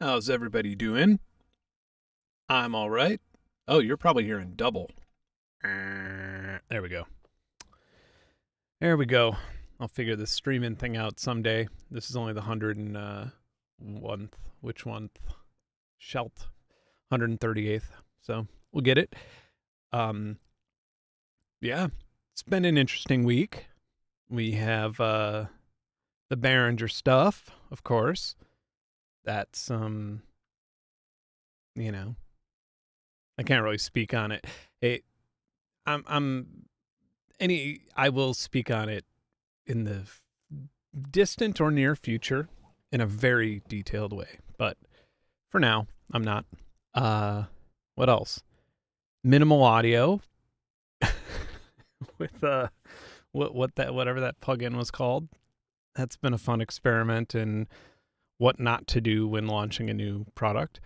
How's everybody doing? I'm all right. Oh, you're probably hearing double. There we go. There we go. I'll figure this streaming thing out someday. This is only the 101th, which one? Shelt. 138th. So we'll get it. Yeah, it's been an interesting week. We have the Behringer stuff, of course. That's I can't really speak on it. I will speak on it in the distant or near future in a very detailed way. But for now, I'm not. What else? Minimal audio with whatever that plugin was called. That's been a fun experiment in what not to do when launching a new product.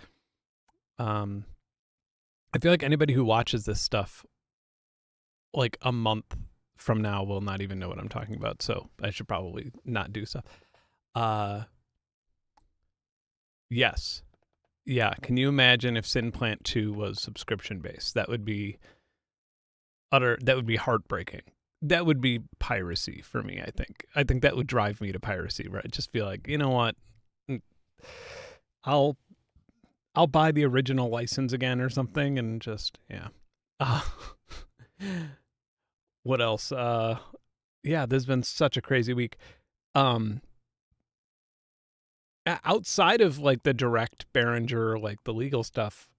I feel like anybody who watches this stuff like a month from now will not even know what I'm talking about, so I should probably not do stuff. Yes. Yeah, can you imagine if Synplant 2 was subscription based? That would be heartbreaking. That would be piracy for me, I think. I think that would drive me to piracy, right? Just be like, you know what? I'll buy the original license again or something and just, yeah. What else? Yeah, there's been such a crazy week. Outside of like the direct Behringer, like the legal stuff,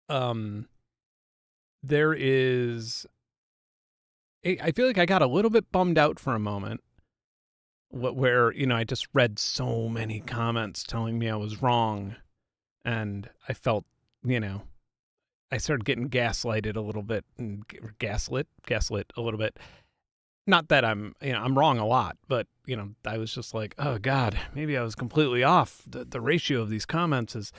there is, I feel like I got a little bit bummed out for a moment where, I just read so many comments telling me I was wrong. And I felt, I started getting gaslighted a little bit and gaslit a little bit. Not that I'm wrong a lot, but, I was just like, oh God, maybe I was completely off. The ratio of these comments is,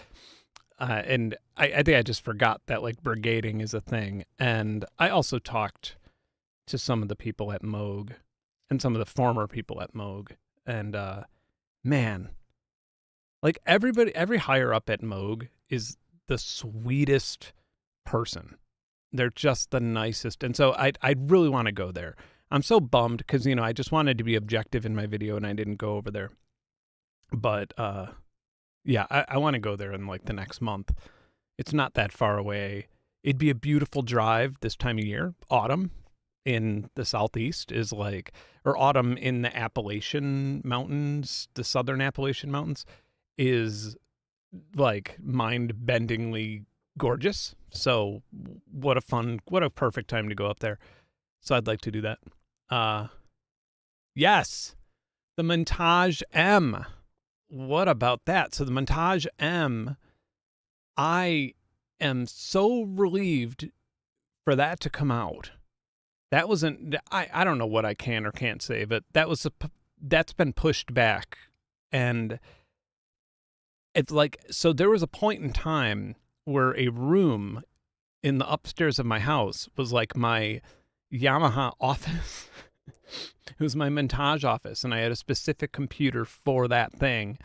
and I think I just forgot that like brigading is a thing. And I also talked to some of the people at Moog and some of the former people at Moog. And, man, like every higher up at Moog is the sweetest person. They're just the nicest. And so I really want to go there. I'm so bummed because, I just wanted to be objective in my video and I didn't go over there. But, yeah, I want to go there in like the next month. It's not that far away. It'd be a beautiful drive this time of year. Autumn in the Southeast is like, or autumn in the Appalachian Mountains, the Southern Appalachian Mountains, is like mind-bendingly gorgeous. So what a perfect time to go up there. So I'd like to do that. Yes, the Montage M. What about that? So the Montage M, I am so relieved for that to come out. That wasn't, I don't know what I can or can't say, but that's been pushed back. And it's like, so there was a point in time where a room in the upstairs of my house was like my Yamaha office. It was my montage office, and I had a specific computer for that thing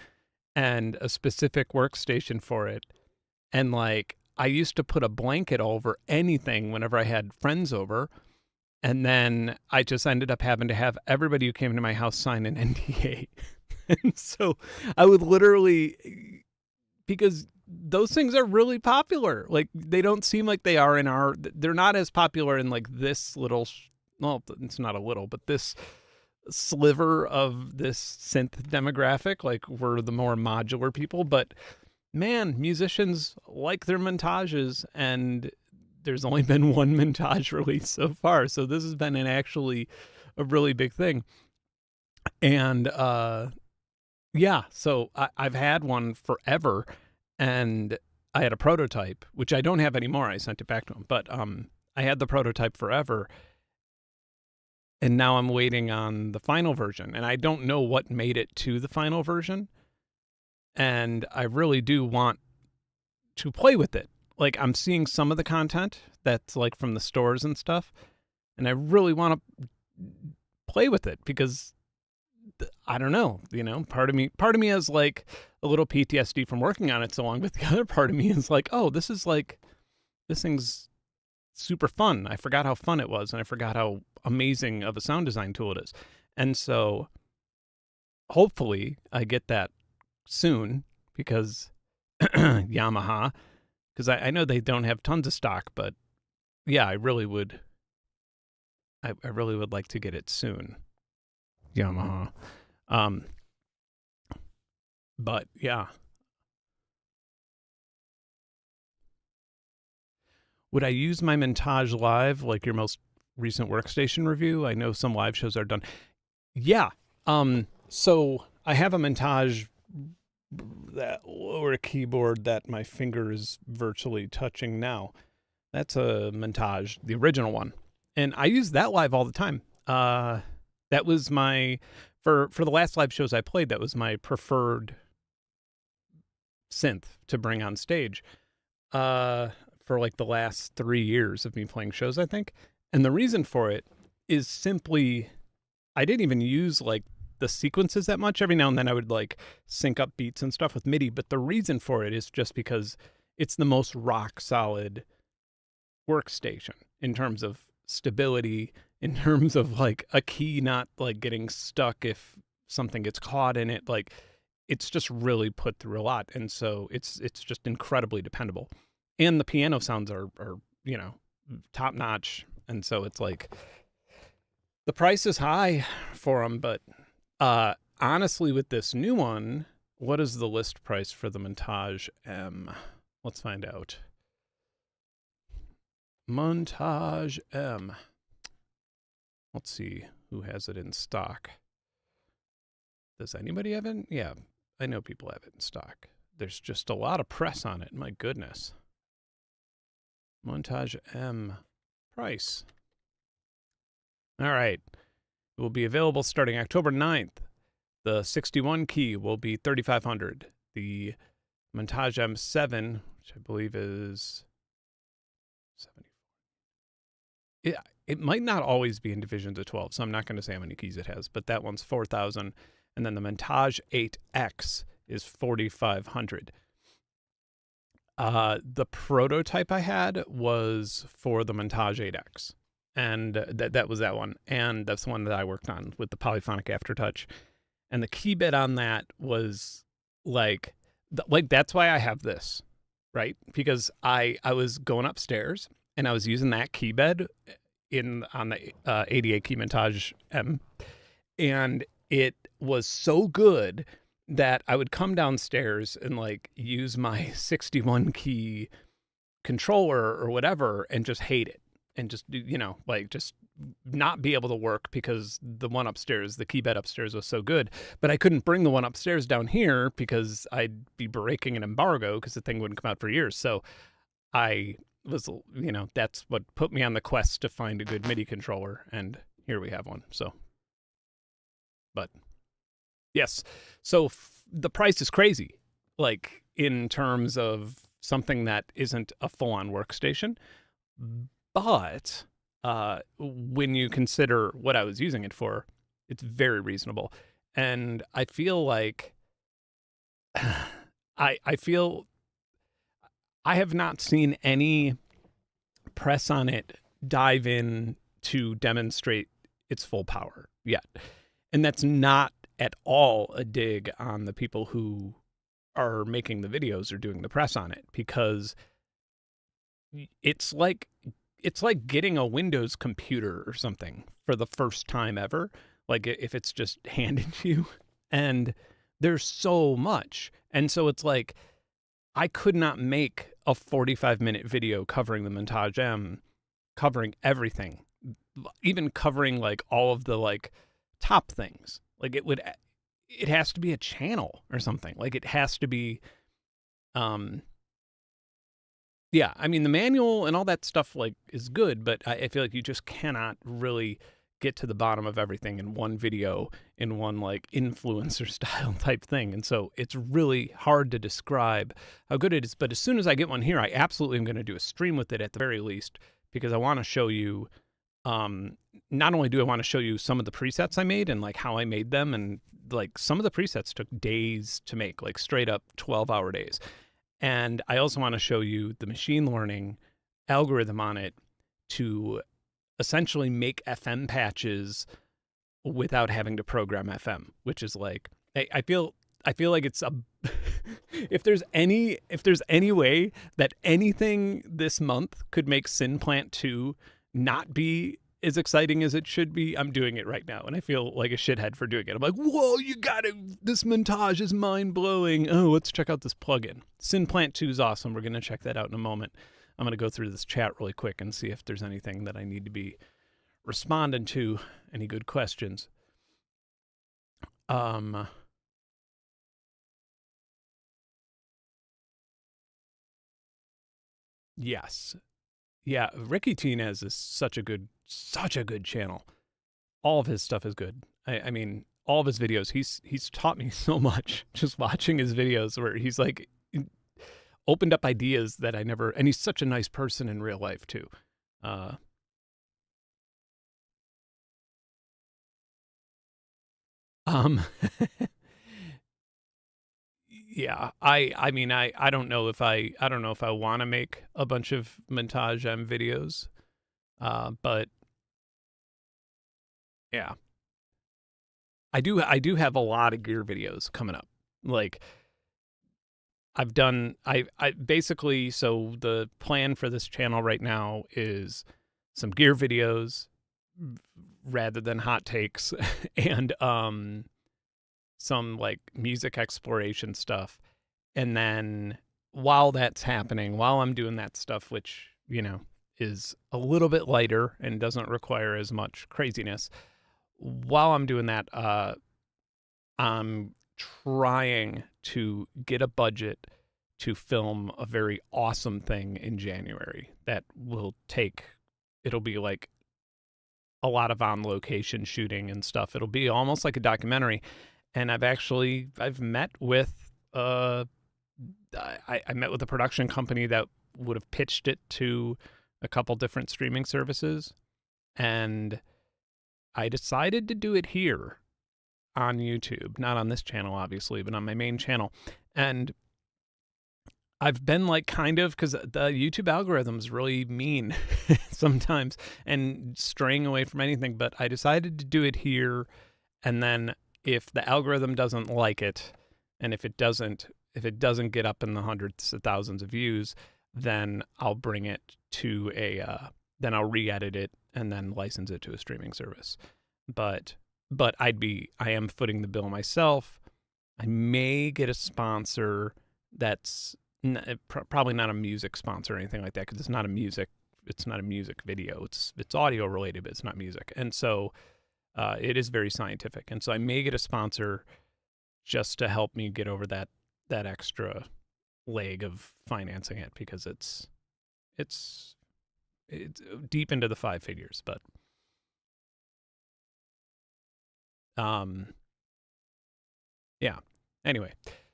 and a specific workstation for it. And like, I used to put a blanket over anything whenever I had friends over. And then I just ended up having to have everybody who came to my house sign an NDA. And so I would literally, because those things are really popular. Like, they don't seem like they are they're not as popular in like this little, well, it's not a little, but this sliver of this synth demographic. Like, we're the more modular people, but man, musicians like their montages, and there's only been one montage release so far. So this has been actually a really big thing. And, yeah, so I've had one forever, and I had a prototype, which I don't have anymore. I sent it back to him, but I had the prototype forever, and now I'm waiting on the final version, and I don't know what made it to the final version, and I really do want to play with it. Like, I'm seeing some of the content that's like from the stores and stuff, and I really want to play with it because I don't know, part of me has like a little PTSD from working on it so long, but the other part of me is like, oh, this thing's super fun. I forgot how fun it was, and I forgot how amazing of a sound design tool it is. And so hopefully I get that soon, because Yamaha, because I know they don't have tons of stock, but yeah, I really would like to get it soon. Yamaha. But yeah. Would I use my Montage Live, like your most recent Workstation review? I know some live shows are done. Yeah. So I have a Montage, that lower keyboard that my finger is virtually touching now. That's a Montage, the original one. And I use that live all the time. That was my, for the last live shows I played, that was my preferred synth to bring on stage. For like the last 3 years of me playing shows, I think. And the reason for it is simply, I didn't even use like the sequences that much. Every now and then I would like sync up beats and stuff with MIDI, but the reason for it is just because it's the most rock solid workstation in terms of stability, in terms of like a key not like getting stuck if something gets caught in it. Like, it's just really put through a lot. And so it's just incredibly dependable. And the piano sounds are top notch. And so it's like, the price is high for them, but honestly, with this new one, what is the list price for the Montage M? Let's find out. Montage M. Let's see who has it in stock. Does anybody have it? Yeah, I know people have it in stock. There's just a lot of press on it. My goodness. Montage M price. All right. It will be available starting October 9th. The 61 key will be $3,500. The Montage M7, which I believe is 70. It might not always be in divisions of 12, so I'm not going to say how many keys it has, but that one's $4,000. And then the Montage 8X is $4,500. The prototype I had was for the Montage 8X, and that was that one, and that's the one that I worked on with the polyphonic aftertouch. And the key bit on that was like that's why I have this, right? Because I was going upstairs and I was using that key bed on the 88 key Montage M, and it was so good that I would come downstairs and like use my 61 key controller or whatever and just hate it, and just just not be able to work because the one upstairs, the key bed upstairs, was so good. But I couldn't bring the one upstairs down here because I'd be breaking an embargo because the thing wouldn't come out for years. So I was, that's what put me on the quest to find a good MIDI controller, and here we have one. So, but yes, so the price is crazy, like in terms of something that isn't a full-on workstation, but when you consider what I was using it for, it's very reasonable. And I feel like I feel I have not seen any press on it dive in to demonstrate its full power yet. And that's not at all a dig on the people who are making the videos or doing the press on it, because it's like getting a Windows computer or something for the first time ever, like if it's just handed to you. And there's so much. And so it's like, I could not make a 45-minute video covering the Montage M, covering everything, even covering like all of the like top things. Like it has to be a channel or something. Like it has to be, yeah, I mean, the manual and all that stuff like is good, but I feel like you just cannot really get to the bottom of everything in one video, in one like influencer style type thing. And so it's really hard to describe how good it is. But as soon as I get one here, I absolutely am going to do a stream with it at the very least, because I want to show you not only do I want to show you some of the presets I made and like how I made them, and like some of the presets took days to make, like straight up 12-hour days. And I also want to show you the machine learning algorithm on it to essentially make FM patches without having to program FM, which is like, I feel like it's a if there's any way that anything this month could make Synplant 2 not be as exciting as it should be, I'm doing it right now, and I feel like a shithead for doing it. I'm like, whoa, you got it. This montage is mind-blowing. Oh, let's check out this plugin. Synplant 2 is awesome. We're going to check that out in a moment. I'm going to go through this chat really quick and see if there's anything that I need to be responding to, any good questions. Yes. Yeah, Ricky Tinez is such a good channel. All of his stuff is good. I mean, all of his videos, he's taught me so much just watching his videos, where he's like opened up ideas that I never, and he's such a nice person in real life too. Yeah, I mean, I don't know if I want to make a bunch of Montage M videos, but yeah, I do have a lot of gear videos coming up. Like I've done, I basically, so the plan for this channel right now is some gear videos rather than hot takes, and some like music exploration stuff. And then while that's happening, while I'm doing that stuff, which, you know, is a little bit lighter and doesn't require as much craziness, while I'm doing that, I'm trying to get a budget to film a very awesome thing in January that will take, it'll be like a lot of on location shooting and stuff. It'll be almost like a documentary. And I've met with, I met with a production company that would have pitched it to a couple different streaming services. And I decided to do it here on YouTube, not on this channel, obviously, but on my main channel. And I've been like kind of, because the YouTube algorithm's really mean sometimes and straying away from anything, but I decided to do it here. And then if the algorithm doesn't like it, and if it doesn't get up in the hundreds of thousands of views, then I'll bring it to then I'll re-edit it and then license it to a streaming service. But I am footing the bill myself. I may get a sponsor that's probably not a music sponsor or anything like that, because it's not a music video. It's audio related, but it's not music. And so it is very scientific. And so I may get a sponsor just to help me get over that extra leg of financing it, because it's deep into the 5 figures, but yeah. Anyway,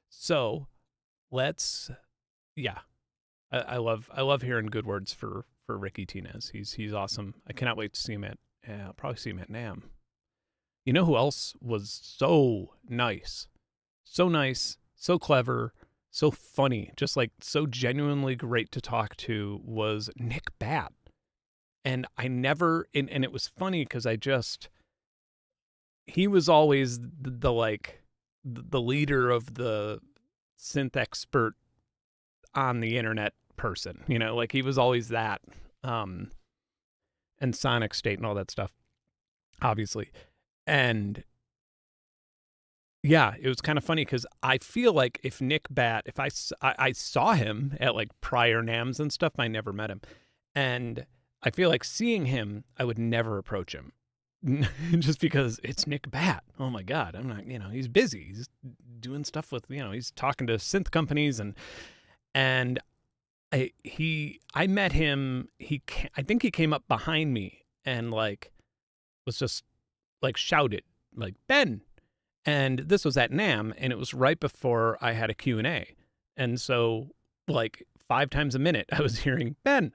so I love hearing good words for Ricky Tinez. He's awesome. I cannot wait to see him I'll probably see him at NAMM. You know who else was so nice, so clever, so funny, just like so genuinely great to talk to, was Nick Batt. And and it was funny because he was always the leader of the synth expert on the internet person, you know, like he was always that, and Sonic State and all that stuff, obviously. And yeah, it was kind of funny because I feel like if Nick Batt, if I saw him at like prior NAMMs and stuff, I never met him. And I feel like seeing him, I would never approach him just because it's Nick Batt. Oh my God. I'm not, he's busy. He's doing stuff with, he's talking to synth companies and I met him. I think he came up behind me and like was just like shouted like Benn. And this was at NAMM, and it was right before I had a Q&A. And so like 5 times a minute I was hearing Benn,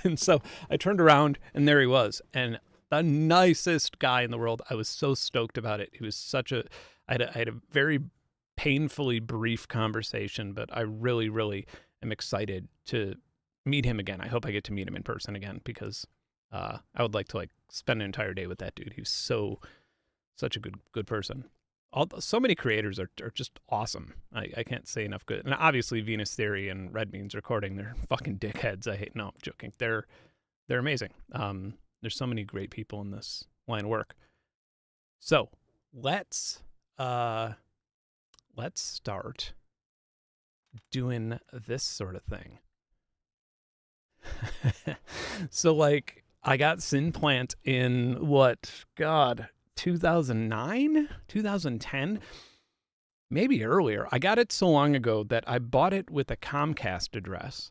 and so I turned around and there he was. And the nicest guy in the world. I was so stoked about it. He was such a, I had a very painfully brief conversation, but I really, really am excited to meet him again. I hope I get to meet him in person again, because I would like to like spend an entire day with that dude. He was such a good person. So many creators are just awesome. I can't say enough good. And obviously Venus Theory and Red Means Recording, they're fucking dickheads. No, I'm joking. They're amazing. There's so many great people in this line of work. So let's start doing this sort of thing. So like I got Synplant in 2009, 2010, maybe earlier. I got it so long ago that I bought it with a Comcast address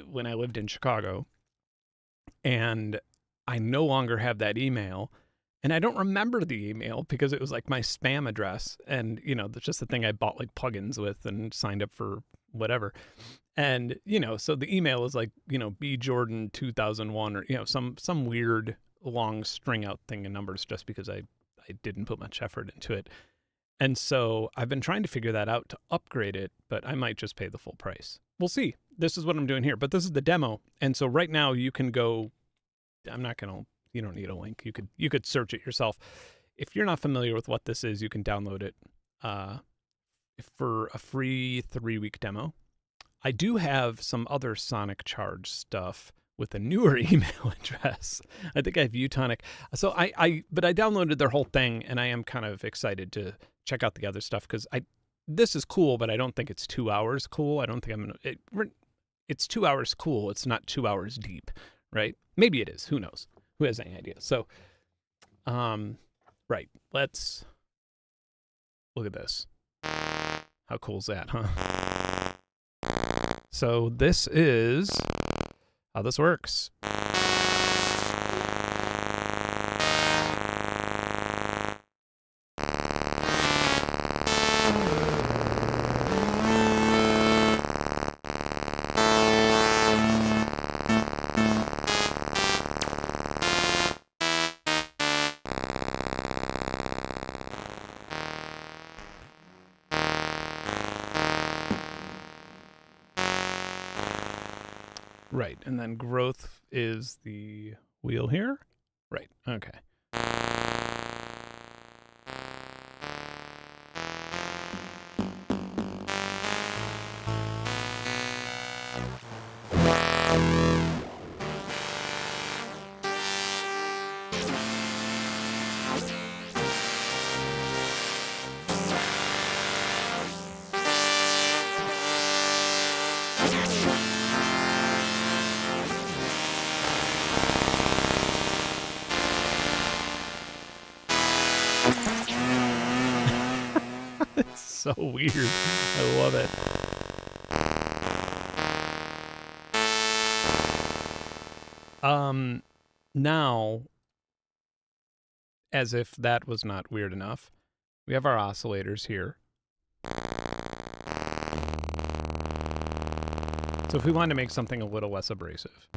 when I lived in Chicago, and I no longer have that email, and I don't remember the email because it was like my spam address, and that's just the thing I bought like plugins with and signed up for whatever. And so the email is like B Jordan 2001 or some weird long string out thing in numbers, just because I didn't put much effort into it. And so I've been trying to figure that out to upgrade it, but I might just pay the full price. We'll see. This is what I'm doing here, but this is the demo. And so right now you can go, you don't need a link. You could search it yourself. If you're not familiar with what this is, you can download it for a free 3-week demo. I do have some other Sonic Charge stuff with a newer email address. I think I have Utonic. So but I downloaded their whole thing, and I am kind of excited to check out the other stuff, because this is cool, but I don't think it's 2 hours cool. I don't think it's 2 hours cool. It's not 2 hours deep, right? Maybe it is. Who knows? Who has any idea? So, right. Let's look at this. How cool is that, huh? So this is how this works. Right, and then growth is the wheel here. Right, okay. It's so weird. I love it. Now, as if that was not weird enough, we have our oscillators here. So if we want to make something a little less abrasive.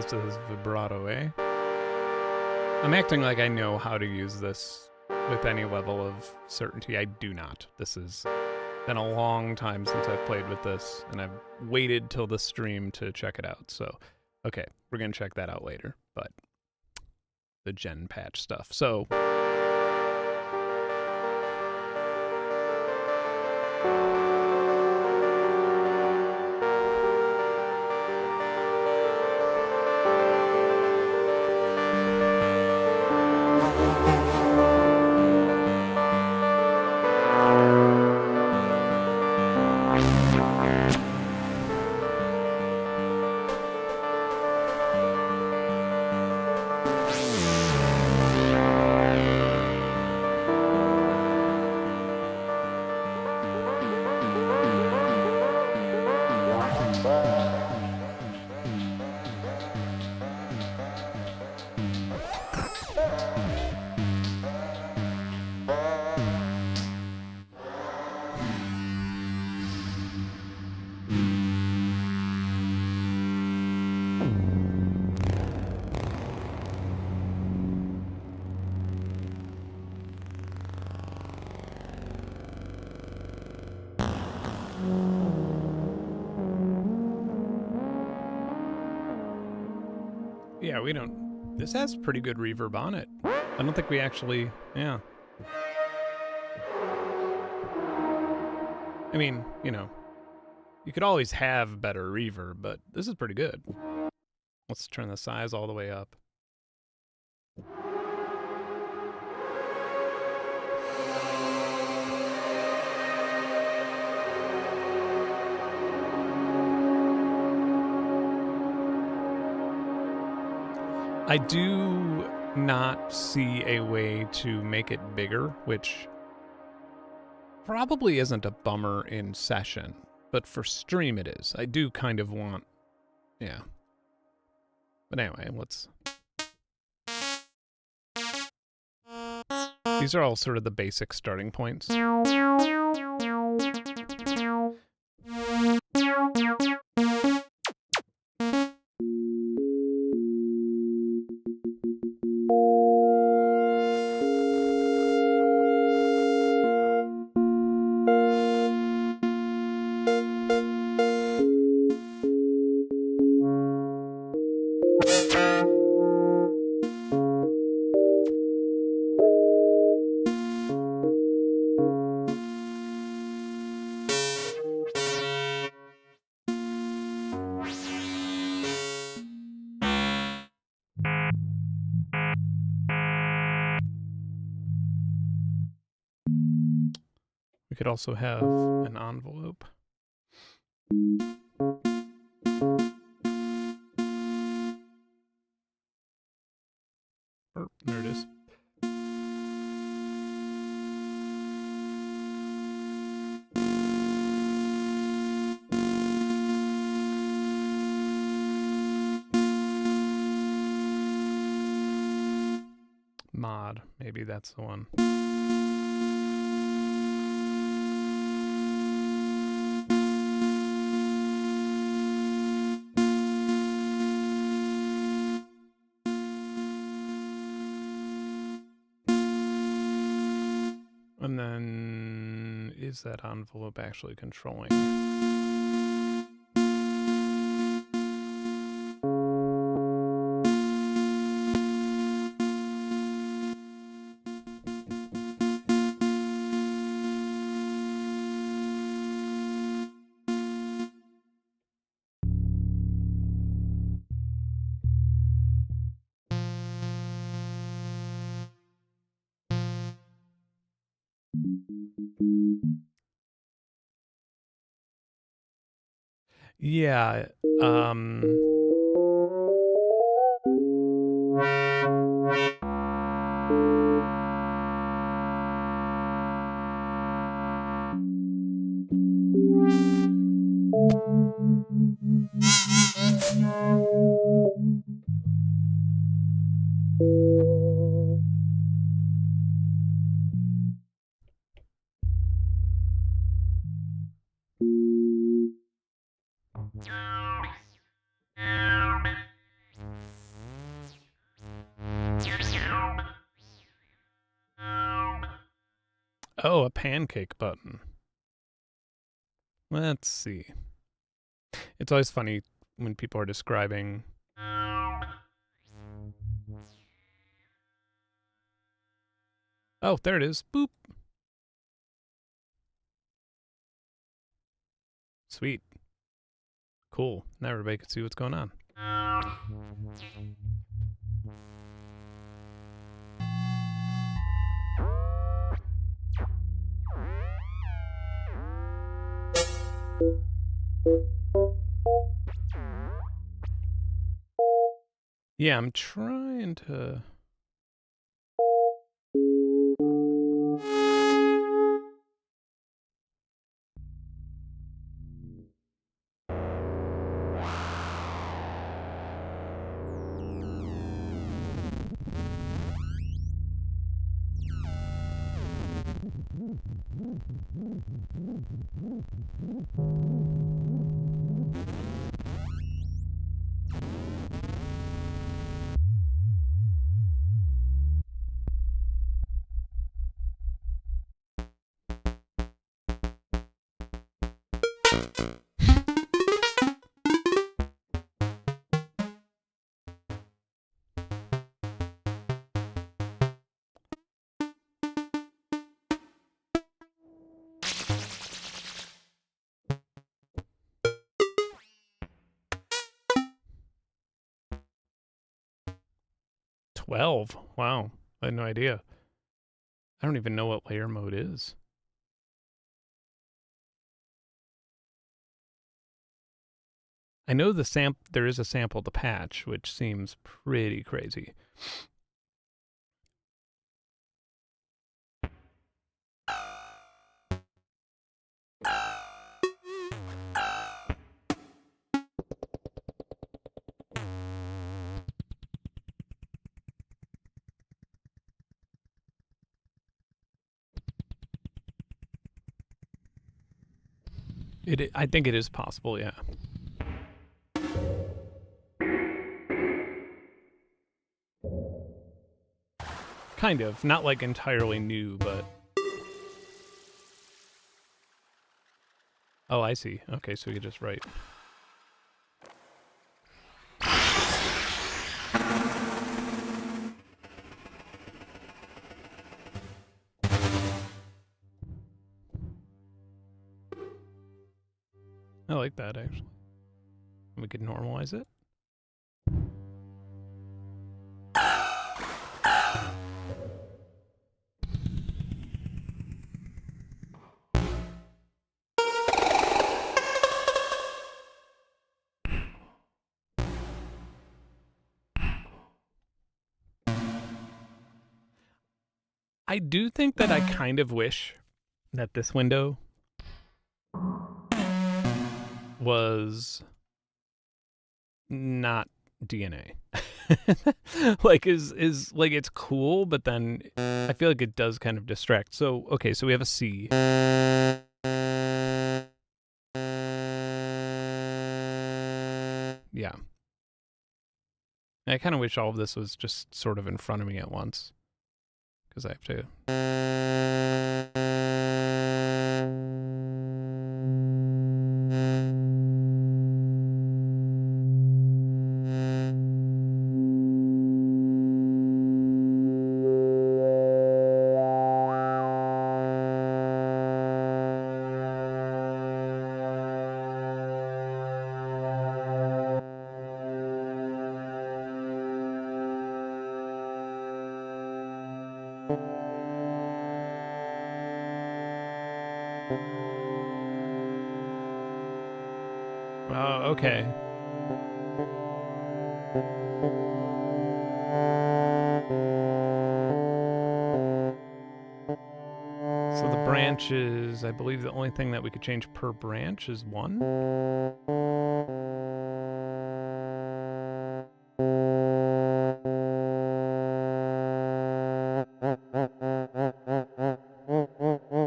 So this is vibrato, eh? I'm acting like I know how to use this with any level of certainty. I do not. This is Been a long time since I've played with this, and I've waited till the stream to check it out. So, okay, we're gonna check that out later. But the gen patch stuff. So. Yeah, we don't... This has pretty good reverb on it. I don't think we actually... Yeah. I mean, you know, you could always have better reverb, but this is pretty good. Let's turn the size all the way up. I do not see a way to make it bigger, which probably isn't a bummer in session, but for stream it is. I do kind of want, yeah. But anyway, let's... These are all sort of the basic starting points. We could also have an envelope. Oh, there it is. Mod, maybe that's the one. And then, is that envelope actually controlling? Yeah, oh, a pancake button. Let's see. It's always funny when people are describing. Oh, there it is. Boop. Sweet. Cool. Now everybody can see what's going on. Yeah, I'm trying to. Wow, I had no idea. I don't even know what layer mode is. I know there is a sample to patch, which seems pretty crazy. I think it is possible, yeah. Kind of. Not like entirely new, but... Oh, I see. Okay, so you just write. I like that, actually. We could normalize it. I do think that I kind of wish that this window was not DNA. Like is like it's cool, but then I feel like it does kind of distract. So okay, so we have a C. Yeah. I kind of wish all of this was just sort of in front of me at once, because I have to. Oh, okay. So the branches, I believe the only thing that we could change per branch is 1.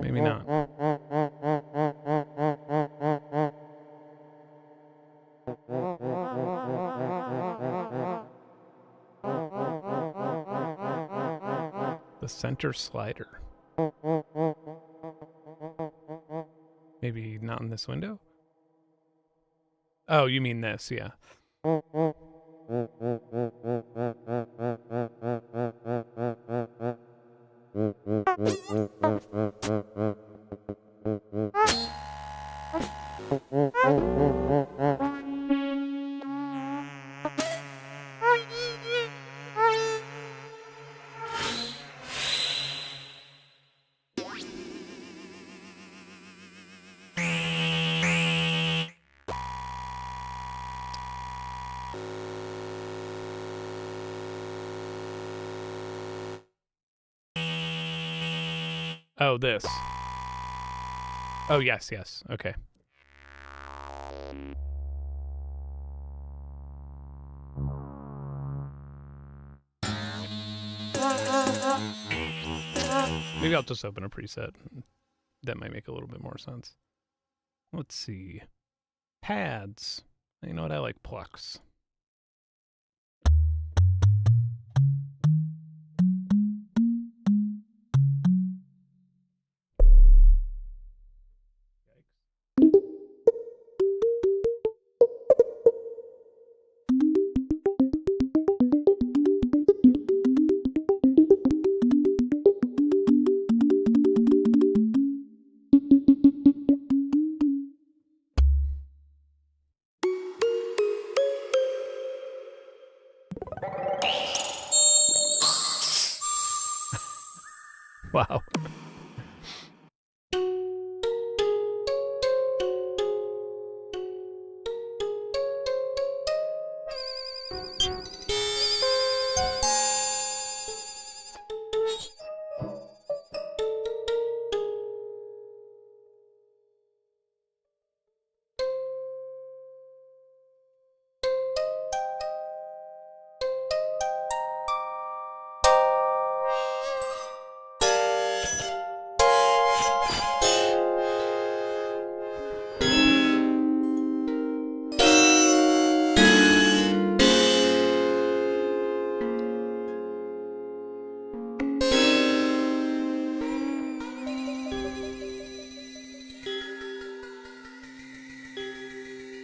Maybe not. The center slider. Maybe not on this window? Oh, you mean this, yeah. Oh, this. Oh, yes, yes. Okay. Maybe I'll just open a preset. That might make a little bit more sense. Let's see. Pads. You know what? I like plucks. Wow.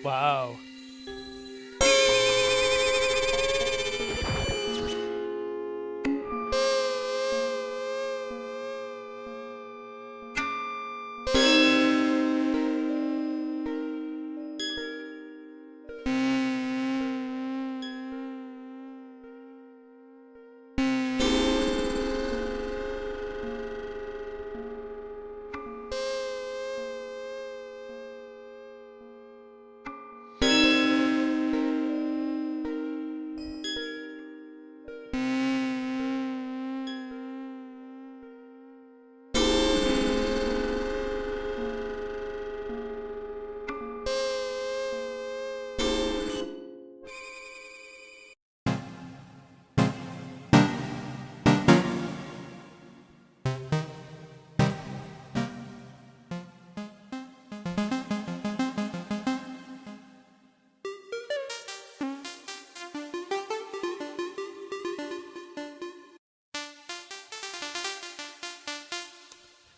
Wow.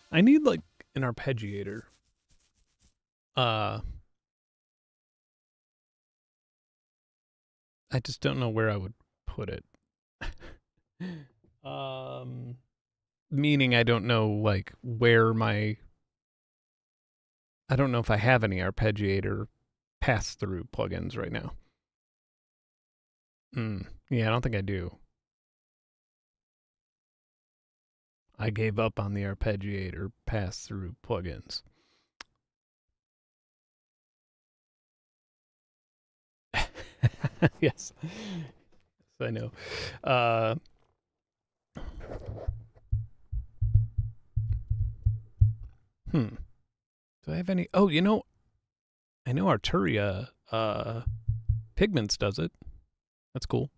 I need like an arpeggiator. I just don't know where I would put it. Meaning I don't know like where my I don't know if I have any arpeggiator pass-through plugins right now. Yeah, I don't think I do. I gave up on the arpeggiator pass-through plugins. Yes. I know. Do I have any? Oh, you know, I know Arturia Pigments does it. That's cool.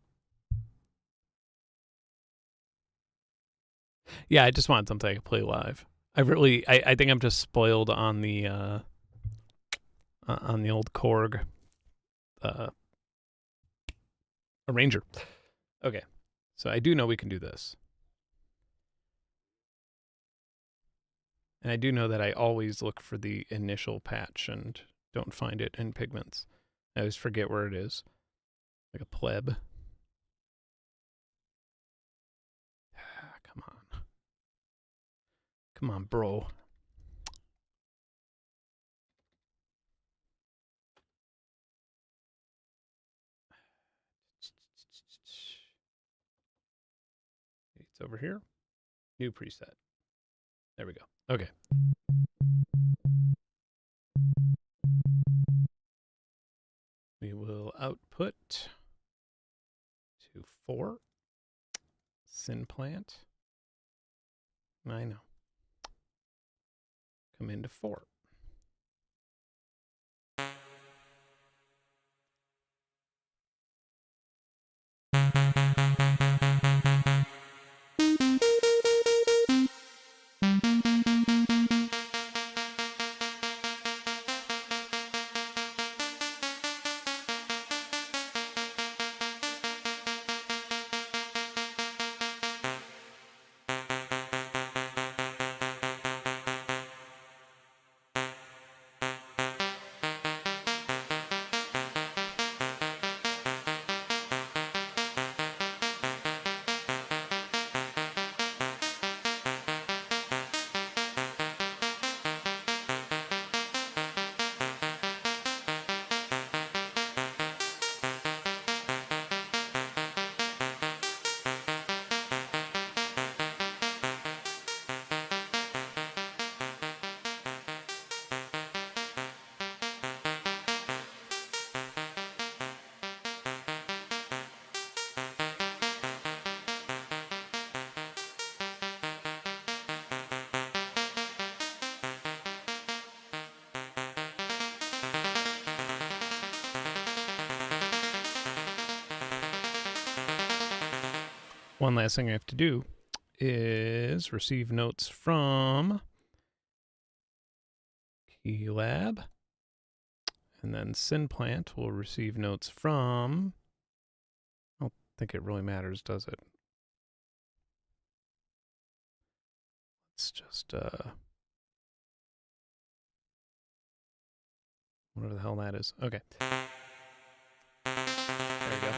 Yeah, I just want something I can play live. I think I'm just spoiled on the old Korg arranger. Okay, so I do know we can do this. And I do know that I always look for the initial patch and don't find it in Pigments. I always forget where it is. Like a pleb. Come on. Come on, bro. It's over here. New preset. There we go. Okay. We will output to 4. Synplant. I know. Come into 4. One last thing I have to do is receive notes from Keylab, and then Synplant will receive notes from, I don't think it really matters, does it? Let's just, whatever the hell that is. Okay. There we go.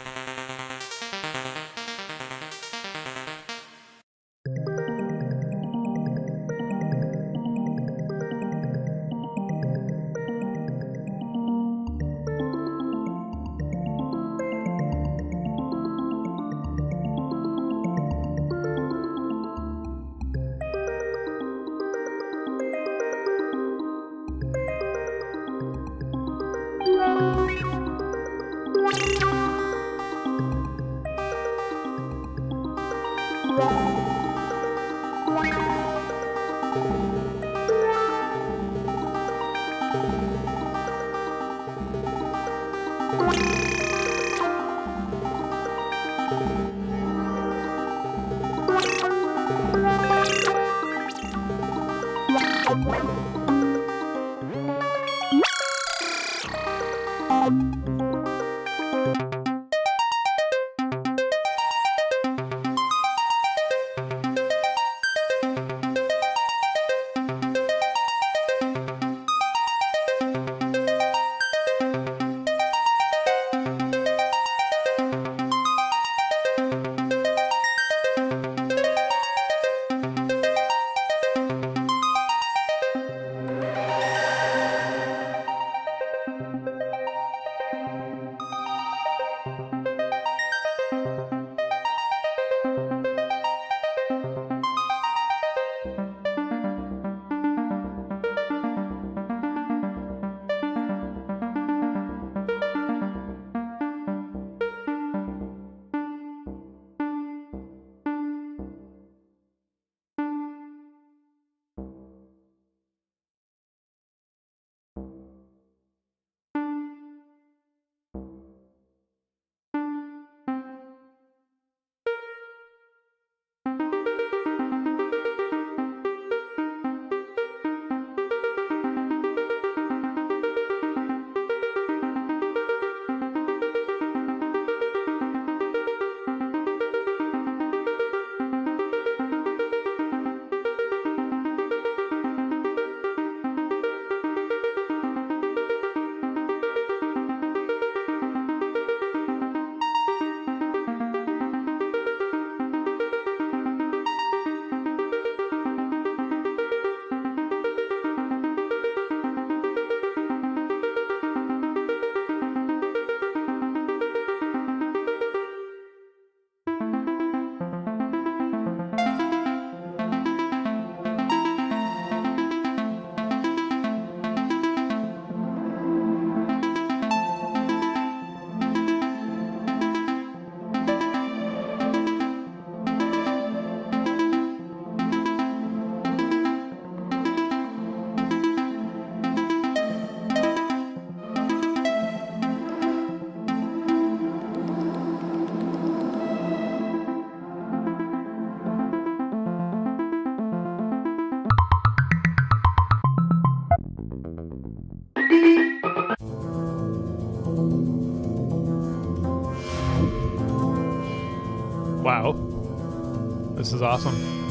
This is awesome.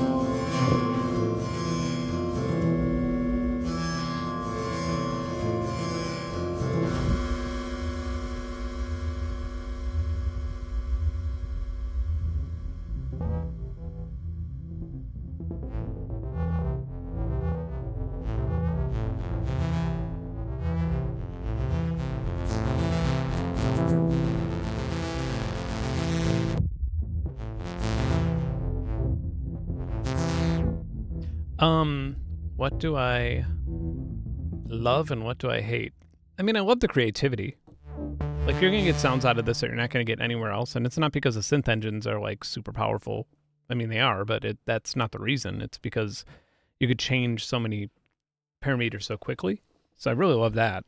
What do I love and what do I hate? I mean, I love the creativity. Like, you're going to get sounds out of this that you're not going to get anywhere else, and it's not because the synth engines are, like, super powerful. I mean, they are, but that's not the reason. It's because you could change so many parameters so quickly. So I really love that.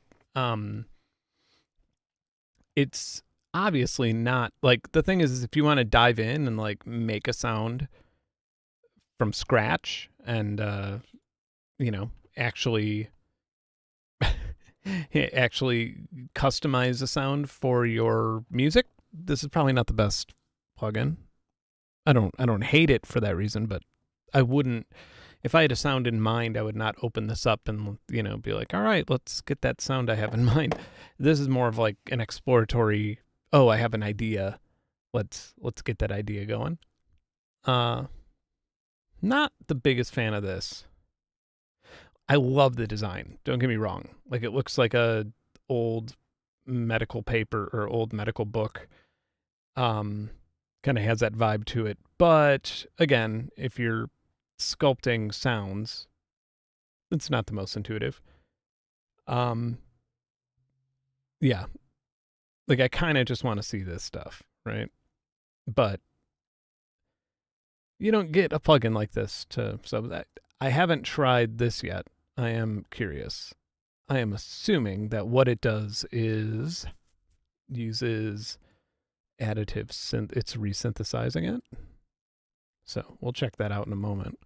It's obviously not, like, the thing is if you want to dive in and, like, make a sound from scratch and actually customize the sound for your music, this is probably not the best plugin. I don't hate it for that reason, but I wouldn't, if I had a sound in mind, I would not open this up and be like, all right, let's get that sound I have in mind. This is more of like an exploratory, oh, I have an idea, let's get that idea going. Not the biggest fan of this. I love the design. Don't get me wrong. Like, it looks like a old medical paper or old medical book. Kind of has that vibe to it. But again, if you're sculpting sounds, it's not the most intuitive. Yeah. Like, I kind of just want to see this stuff, right? But you don't get a plugin like this so that I haven't tried this yet. I am curious. I am assuming that what it does is uses additive synth. It's resynthesizing it. So we'll check that out in a moment.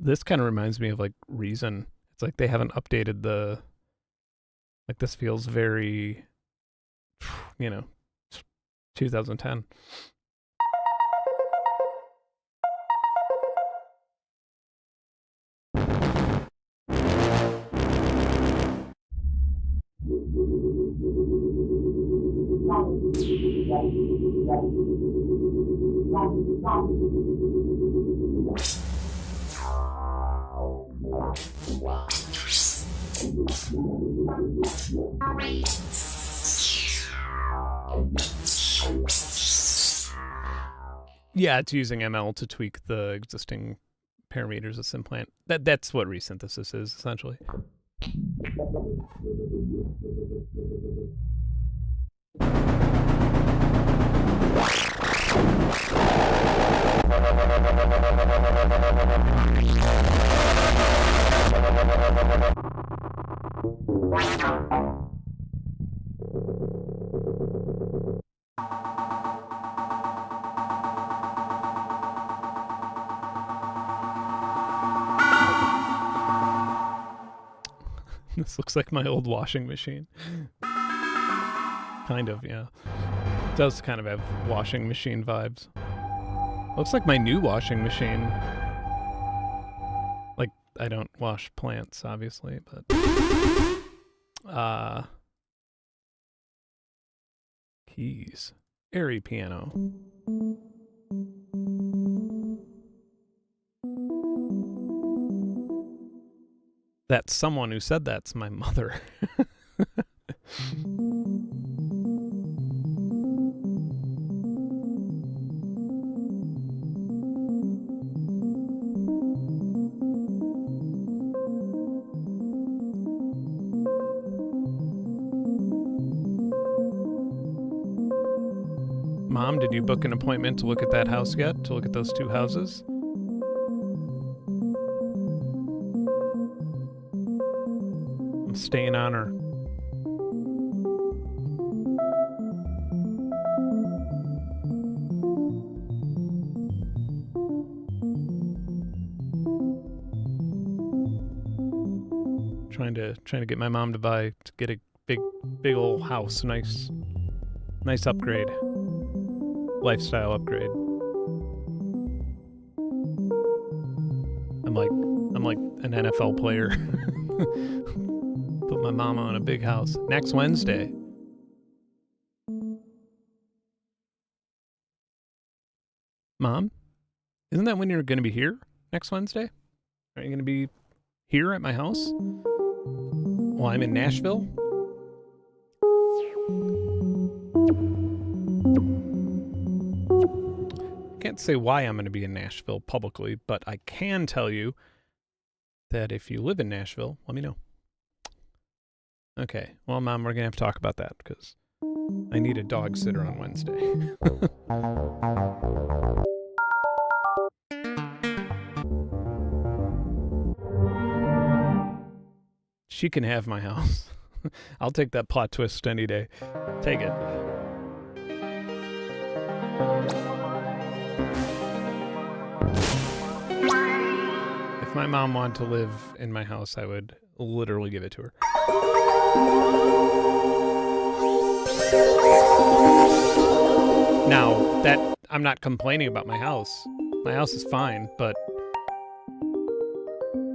This kind of reminds me of like Reason. It's like they haven't updated the, like, this feels very, 2010. Yeah, it's using ML to tweak the existing parameters of Synplant. That's what Resynthesis is, essentially. This looks like my old washing machine. Kind of, yeah. It does kind of have washing machine vibes. Looks like my new washing machine. Like, I don't wash plants, obviously, but... keys. Airy piano. That someone who said that's my mother. Mom, did you book an appointment to look at that house yet? To look at those two houses? I'm staying on her. Trying to get my mom to get a big old house, nice upgrade, lifestyle upgrade. I'm like an NFL player. Put my mama on a big house next Wednesday. Mom, isn't that when you're going to be here next Wednesday? Are you going to be here at my house? Well, I'm in Nashville. Can't say why I'm going to be in Nashville publicly, but I can tell you that if you live in Nashville, let me know. Okay. Well, Mom, we're going to have to talk about that because I need a dog sitter on Wednesday. She can have my house. I'll take that plot twist any day. Take it. If my mom wanted to live in my house, I would literally give it to her. Now, that I'm not complaining about my house. My house is fine, but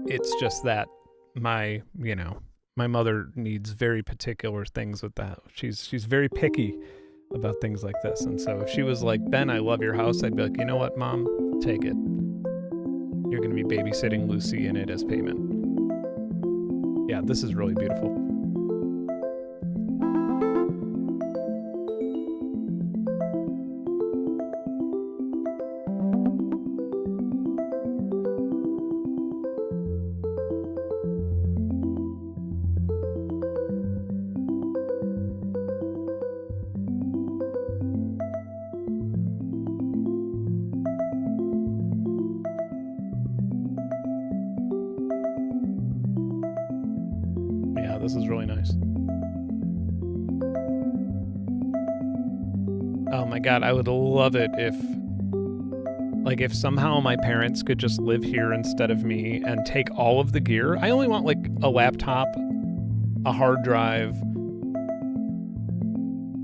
it's just that my mother needs very particular things with the house. She's very picky about things like this. And so if she was like, Ben, I love your house, I'd be like, you know what, Mom? Take it. You're going to be babysitting Lucy in it as payment. Yeah, this is really beautiful. This is really nice. Oh my God, I would love it if somehow my parents could just live here instead of me and take all of the gear. I only want like a laptop, a hard drive,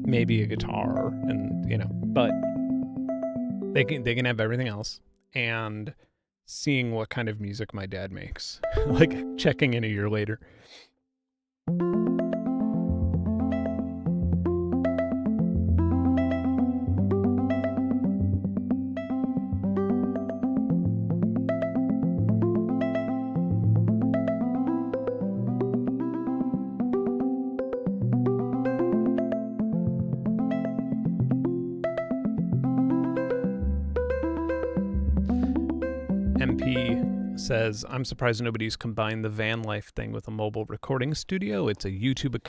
maybe a guitar, and but they can have everything else. And seeing what kind of music my dad makes, like checking in a year later. MP says, I'm surprised nobody's combined the van life thing with a mobile recording studio. It's a YouTube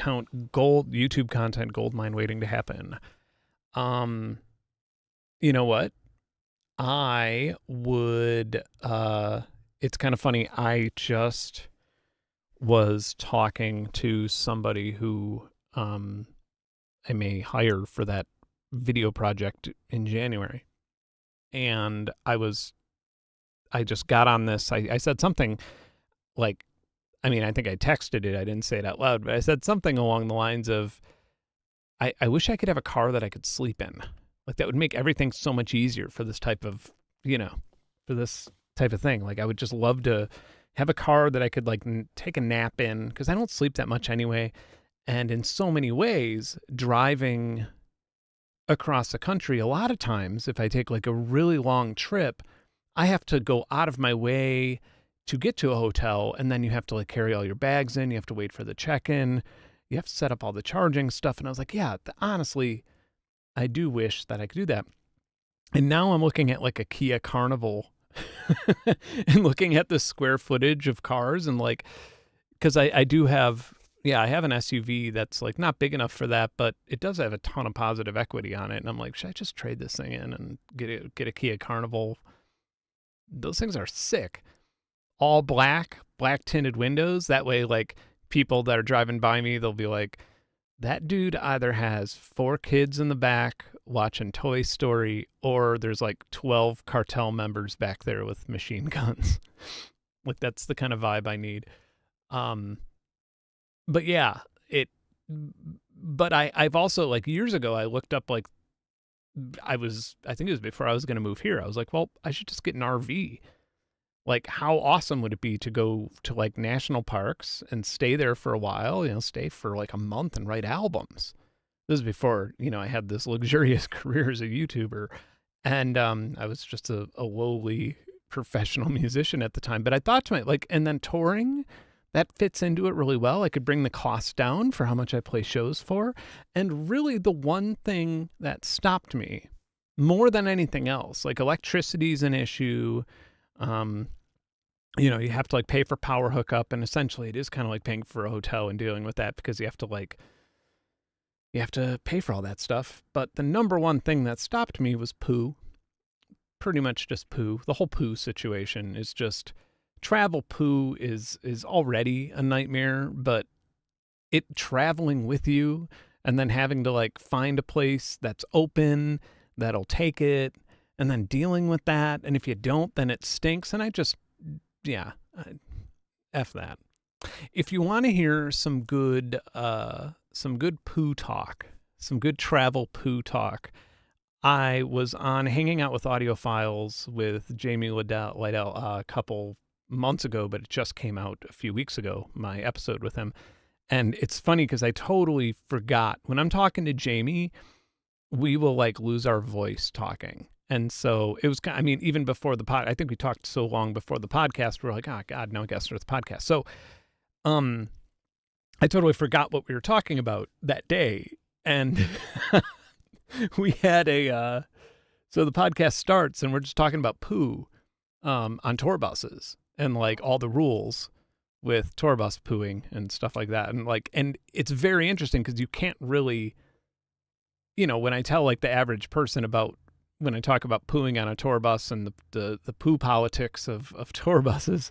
content goldmine waiting to happen. You know what? I would, it's kind of funny. I just was talking to somebody who I may hire for that video project in January. And I just got on this. I said something like, I think I texted it. I didn't say it out loud, but I said something along the lines of, I wish I could have a car that I could sleep in. Like that would make everything so much easier for this type of, for this type of thing. Like I would just love to have a car that I could like take a nap in, because I don't sleep that much anyway. And in so many ways, driving across the country, a lot of times, if I take like a really long trip, I have to go out of my way to get to a hotel, and then you have to like carry all your bags in. You have to wait for the check-in. You have to set up all the charging stuff. And I was like, yeah, honestly, I do wish that I could do that. And now I'm looking at like a Kia Carnival and looking at the square footage of cars, and like, because I do have, I have an SUV that's like not big enough for that, but it does have a ton of positive equity on it. And I'm like, should I just trade this thing in and get a Kia Carnival? Those things are sick. All black tinted windows. That way, like, people that are driving by me, they'll be like, that dude either has 4 kids in the back watching Toy Story, or there's like 12 cartel members back there with machine guns. Like, that's the kind of vibe I need. But yeah, but I've also, like, years ago, I looked up, like, I think it was before I was going to move here. I was like, well, I should just get an RV. Like, how awesome would it be to go to, like, national parks and stay there for a while, stay for like a month and write albums. This is before, I had this luxurious career as a YouTuber, and I was just a lowly professional musician at the time. But I thought to myself, like, and then touring, that fits into it really well. I could bring the cost down for how much I play shows for. And really the one thing that stopped me more than anything else, like, electricity is an issue. You have to, like, pay for power hookup, and essentially it is kind of like paying for a hotel and dealing with that, because you have to pay for all that stuff. But the number one thing that stopped me was poo. Pretty much just poo. The whole poo situation is just, travel poo is already a nightmare, but it traveling with you and then having to, like, find a place that's open, that'll take it, and then dealing with that. And if you don't, then it stinks. And F that. If you want to hear some good poo talk, some good travel poo talk, I was on Hanging Out with Audiophiles with Jamie Liddell a couple months ago, but it just came out a few weeks ago, my episode with him. And it's funny because I totally forgot. When I'm talking to Jamie, we will, like, lose our voice talking. And so it was, even before the pod, I think we talked so long before the podcast, we're like, oh God, no, I guess it's the podcast. So, I totally forgot what we were talking about that day. And we had so the podcast starts and we're just talking about poo, on tour buses and, like, all the rules with tour bus pooing and stuff like that. And it's very interesting because you can't really, when I tell, like, the average person about, when I talk about pooing on a tour bus and the poo politics of tour buses,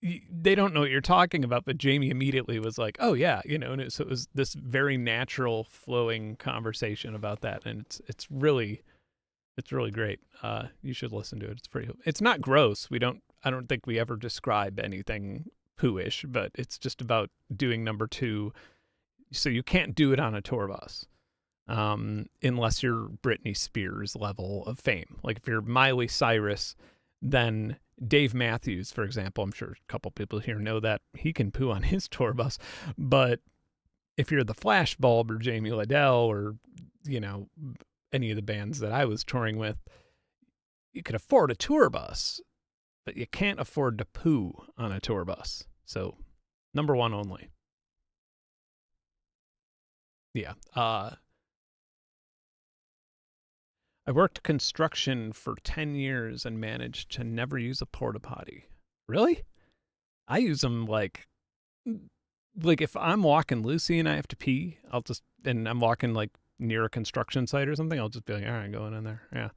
they don't know what you're talking about. But Jamie immediately was like, oh yeah, and so it was this very natural flowing conversation about that. And it's really great. You should listen to it. It's not gross. I don't think we ever describe anything poo-ish, but it's just about doing number 2. So you can't do it on a tour bus. Unless you're Britney Spears level of fame. Like, if you're Miley Cyrus, then Dave Matthews, for example, I'm sure a couple people here know that he can poo on his tour bus. But if you're the Flashbulb or Jamie Liddell or, any of the bands that I was touring with, you could afford a tour bus, but you can't afford to poo on a tour bus. So, number 1 only. Yeah. I worked construction for 10 years and managed to never use a porta potty. Really? I use them like if I'm walking Lucy and I have to pee, and I'm walking, like, near a construction site or something, I'll just be like, all right, going in there. Yeah.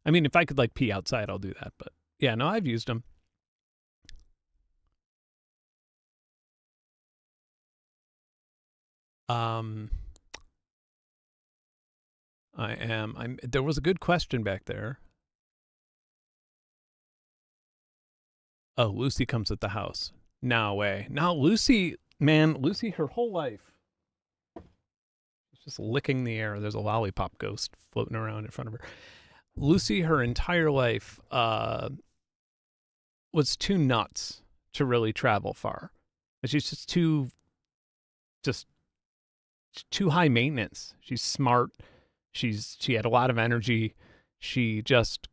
If I could, like, pee outside, I'll do that. But yeah, no, I've used them. There was a good question back there. Oh, Lucy comes at the house. No way. No, Lucy, her whole life, she's just licking the air. There's a lollipop ghost floating around in front of her. Lucy, her entire life, was too nuts to really travel far. She's just too high maintenance. She's smart. She had a lot of energy. She just,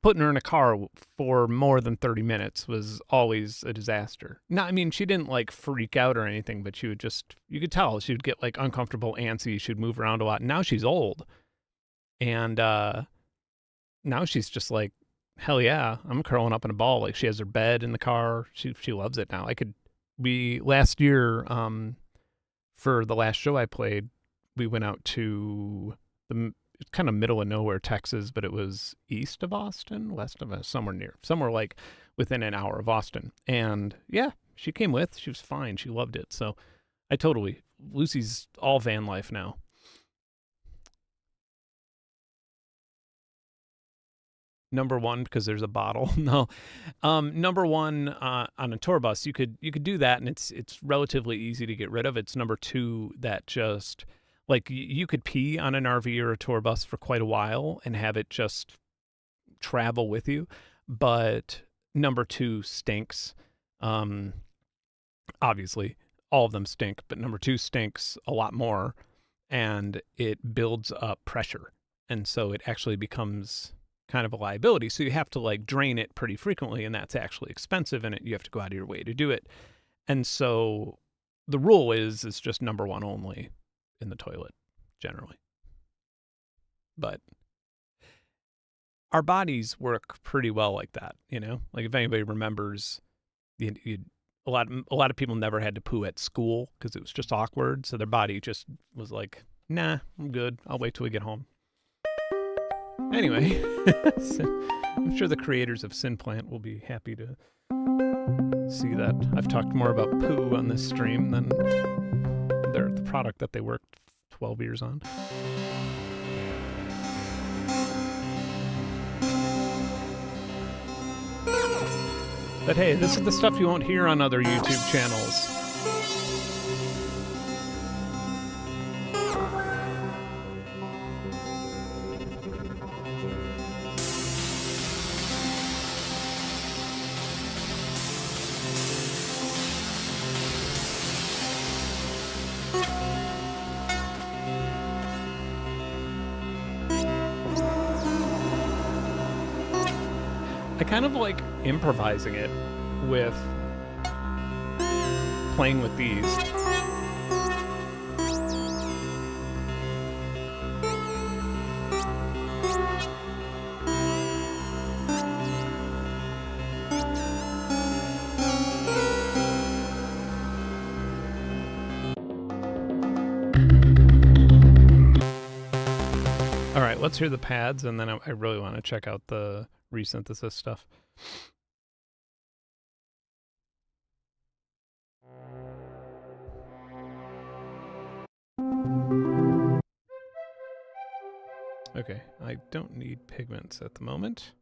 putting her in a car for more than 30 minutes was always a disaster. No, she didn't, like, freak out or anything, but you could tell she would get, like, uncomfortable, antsy. She'd move around a lot. Now she's old. And now she's just like, hell yeah, I'm curling up in a ball. Like, she has her bed in the car. She loves it now. Last year, for the last show I played, we went out to kind of middle of nowhere, Texas, but it was east of Austin, west of us, somewhere like within an hour of Austin. And yeah, she came with. She was fine. She loved it. So Lucy's all van life now. Number one, because there's a bottle. No, number one on a tour bus, you could do that, and it's relatively easy to get rid of. It's number two that just like you could pee on an RV or a tour bus for quite a while and have it just travel with you, but number two stinks. Obviously, all of them stink, but number two stinks a lot more, and it builds up pressure, and so it actually becomes kind of a liability. So you have to like drain it pretty frequently, and that's actually expensive, and you have to go out of your way to do it. And so the rule is it's just number one only in the toilet generally. But our bodies work pretty well like that, you know? Like if anybody remembers, a lot of people never had to poo at school because it was just awkward. So their body just was like, nah, I'm good. I'll wait till we get home. Anyway, I'm sure the creators of Synplant will be happy to see that I've talked more about poo on this stream than the product that they worked 12 years on. But hey, this is the stuff you won't hear on other YouTube channels. I kind of like improvising it with playing with these. All right, let's hear the pads, and then I really want to check out the Resynthesis stuff. Okay, I don't need pigments at the moment.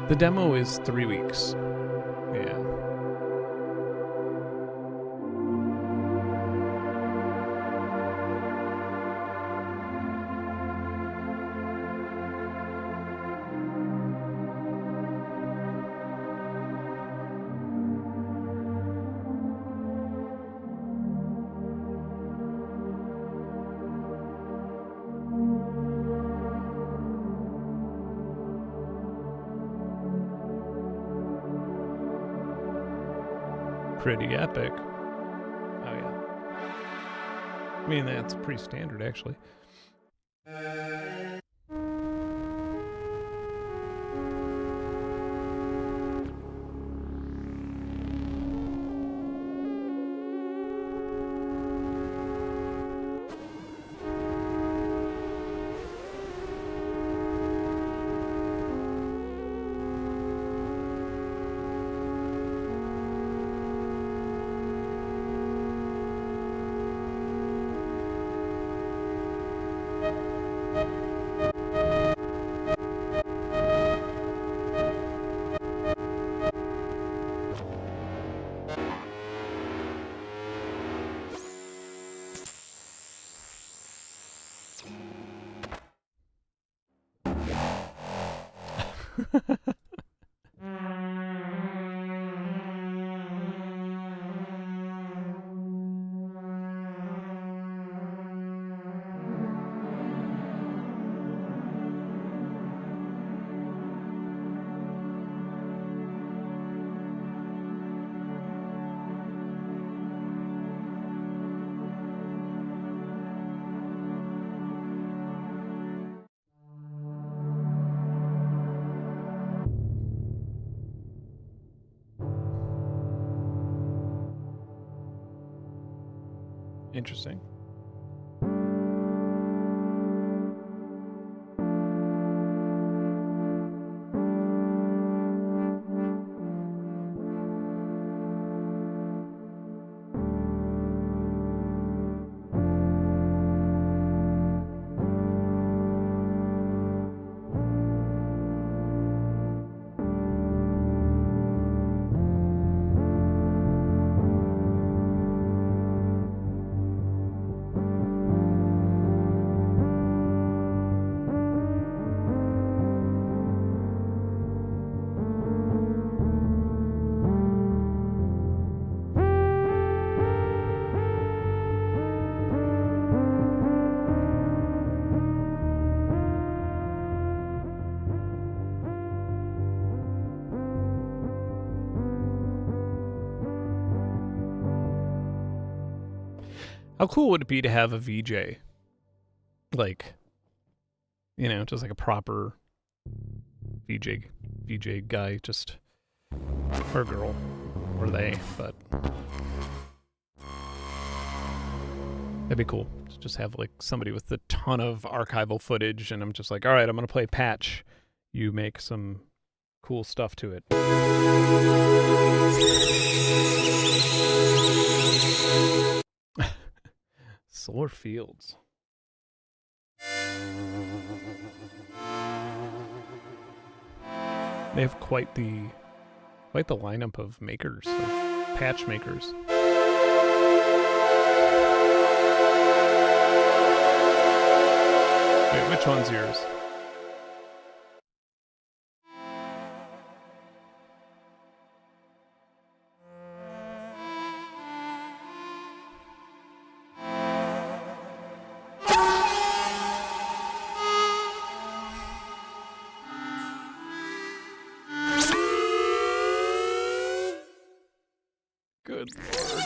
The demo is 3 weeks. Yeah. Pretty epic. Oh yeah. I mean, that's pretty standard actually. Interesting. How cool would it be to have a VJ? Like, you know, just like a proper VJ guy, just, or girl, or they, but that'd be cool. To just have like somebody with a ton of archival footage, and I'm just like, all right, I'm gonna play Patch. You make some cool stuff to it. Solar Fields. They have quite the lineup of makers, of patch makers. Wait, which one's yours? Good Lord.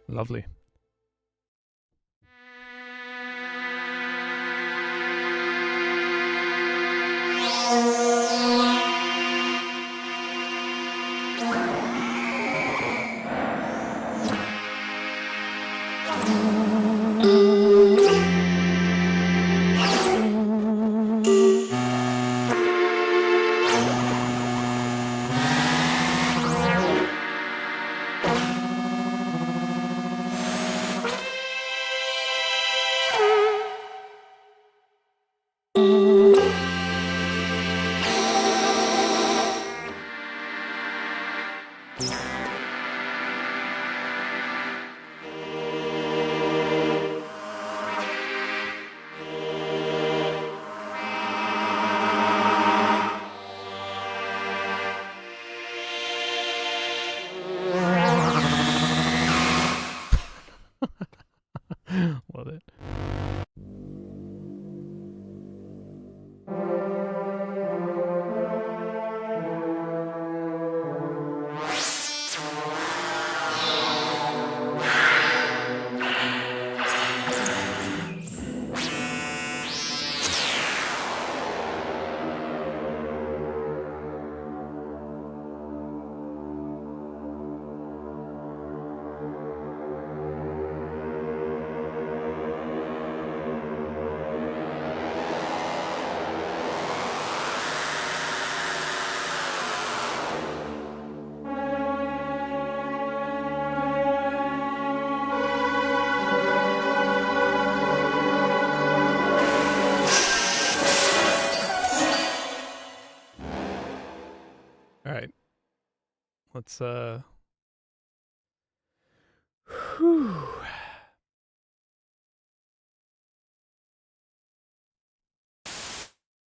Lovely. Love it. Let's whew.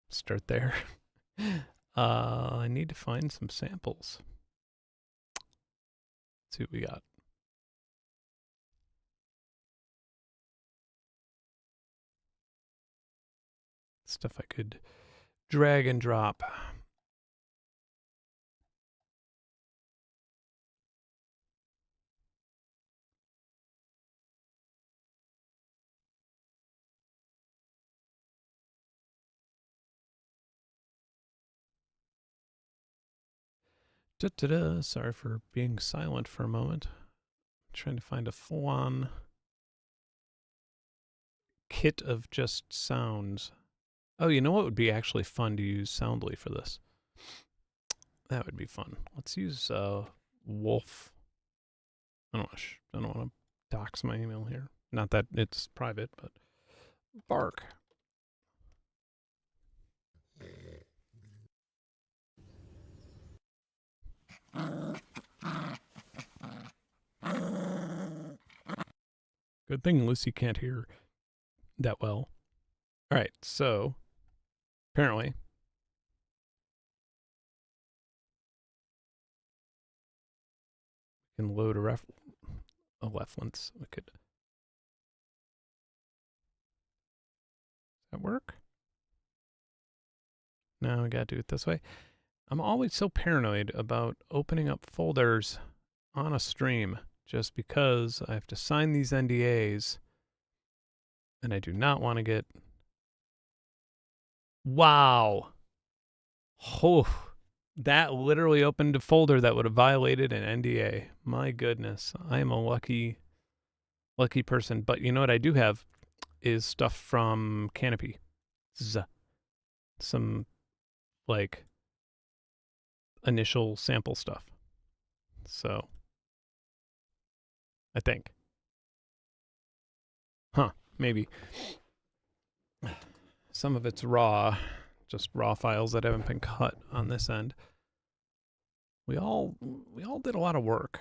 Start there. I need to find some samples. Let's see what we got. Stuff I could drag and drop. Da-da-da. Sorry for being silent for a moment. I'm trying to find a full-on kit of just sounds. Oh, you know what would be actually fun to use Soundly for this? That would be fun. Let's use Wolf. I don't want to dox my email here. Not that it's private, but Bark. Good thing Lucy can't hear that well. All right, so apparently we can load a reference. We could. Does that work? No, we gotta do it this way. I'm always so paranoid about opening up folders on a stream just because I have to sign these NDAs and I do not want to get. Wow. Oh, that literally opened a folder that would have violated an NDA. My goodness. I am a lucky person. But you know what I do have is stuff from Canopy. Some like initial sample stuff. So I think. Huh, maybe. Some of it's raw, just raw files that haven't been cut on this end. We all did a lot of work.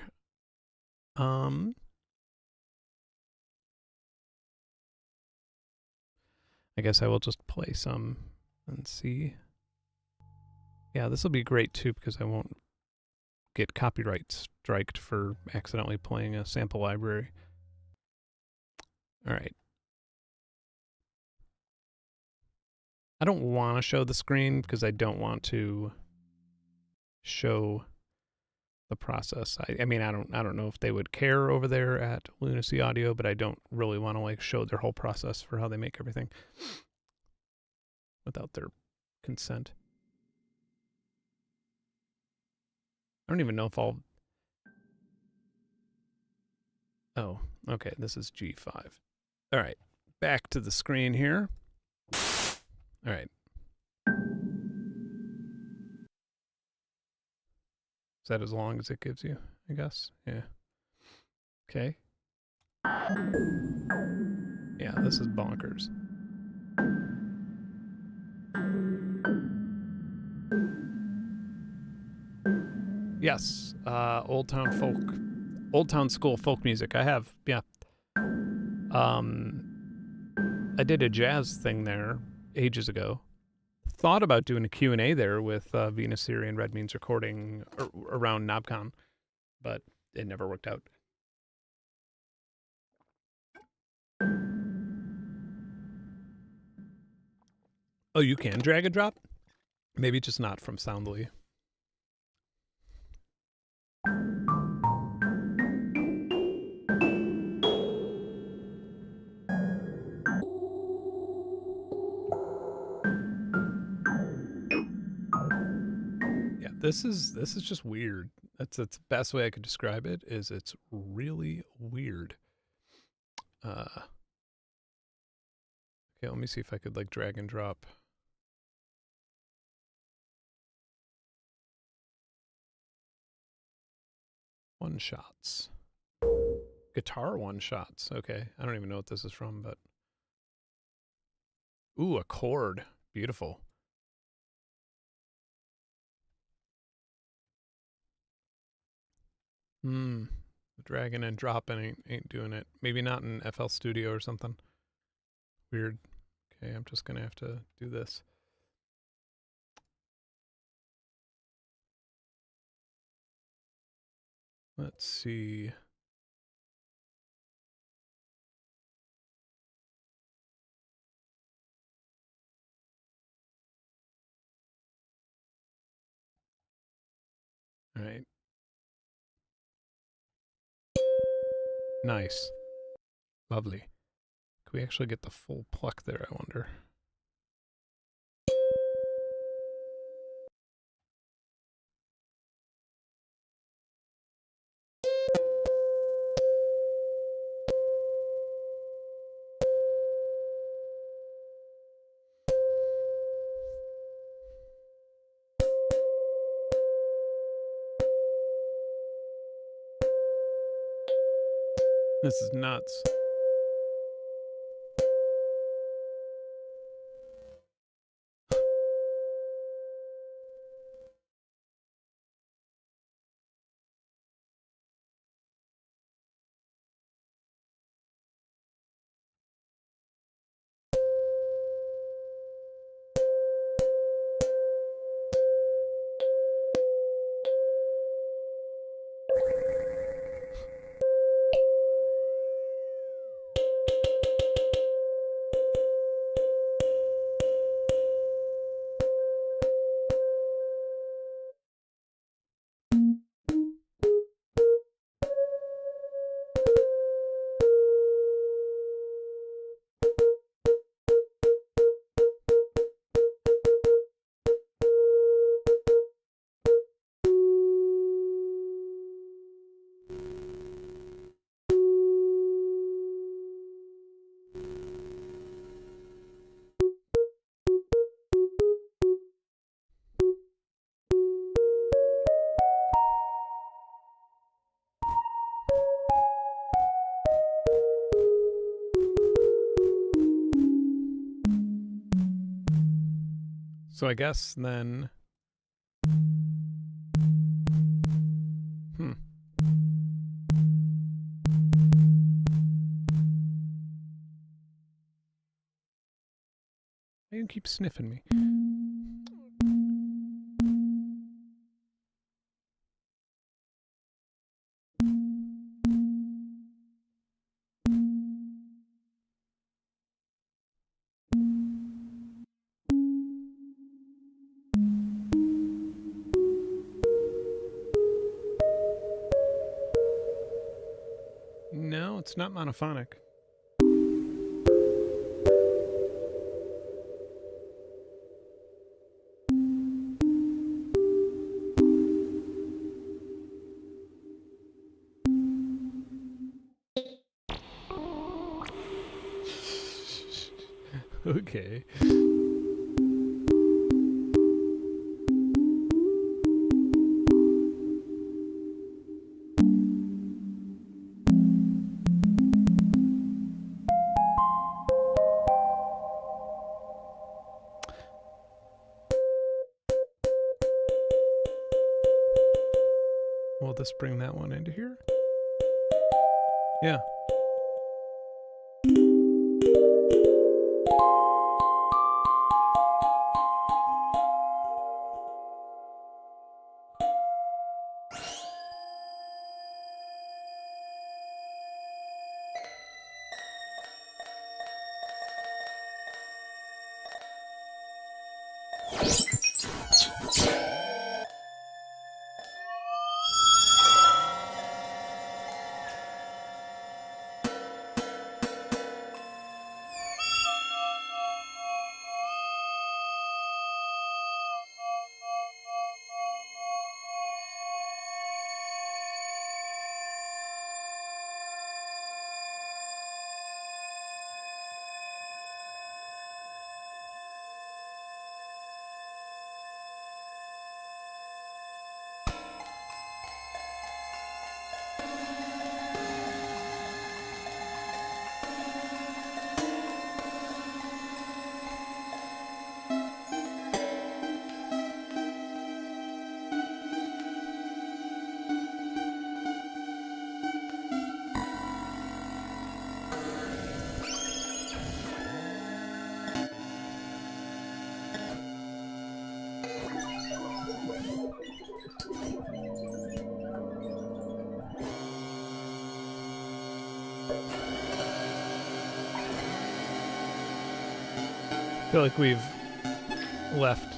I guess I will just play some and see. Yeah, this will be great too because I won't get copyright striked for accidentally playing a sample library. All right. I don't want to show the screen because I don't want to show the process. I mean, I don't know if they would care over there at Lunacy Audio, but I don't really want to like show their whole process for how they make everything without their consent. I don't even know if I'll. Oh, okay. This is G5. All right, back to the screen here. All right. Is that as long as it gives you, I guess? Yeah. Okay. Yeah, this is bonkers. Yes, Old Town School folk music. I have, yeah. I did a jazz thing there ages ago. Thought about doing a Q&A there with Venus Siri and Red Means recording around KnobCon, but it never worked out. Oh, you can drag and drop? Maybe just not from Soundly. Yeah, this is just weird. That's the best way I could describe it. Is it's really weird. Okay, let me see if I could like drag and drop. One shots. Guitar one shots. Okay, I don't even know what this is from, but ooh, a chord. Beautiful. The dragging and dropping ain't doing it. Maybe not in FL Studio or something. Weird. Okay, I'm just going to have to do this. Let's see. All right. Nice. Lovely. Could we actually get the full pluck there, I wonder? This is nuts. So I guess then... Why do you keep sniffing me? No, it's not monophonic. Okay. Will this bring that one into here? Yeah. I feel like we've left.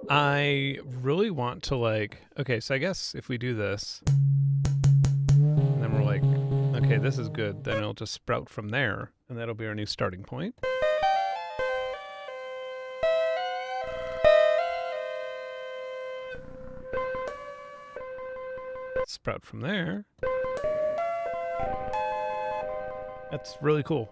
I really want to like, okay, so I guess if we do this, and then we're like, okay, this is good, then it'll just sprout from there, and that'll be our new starting point. Sprout from there. That's really cool.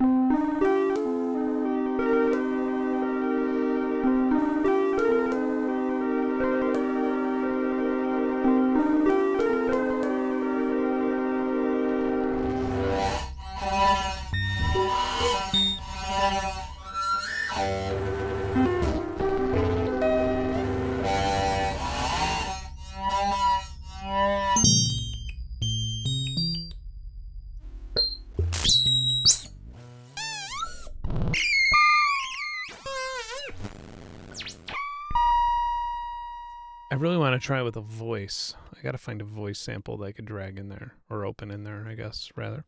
I really want to try with a voice. I gotta find a voice sample that I could drag in there, or open in there, I guess, rather.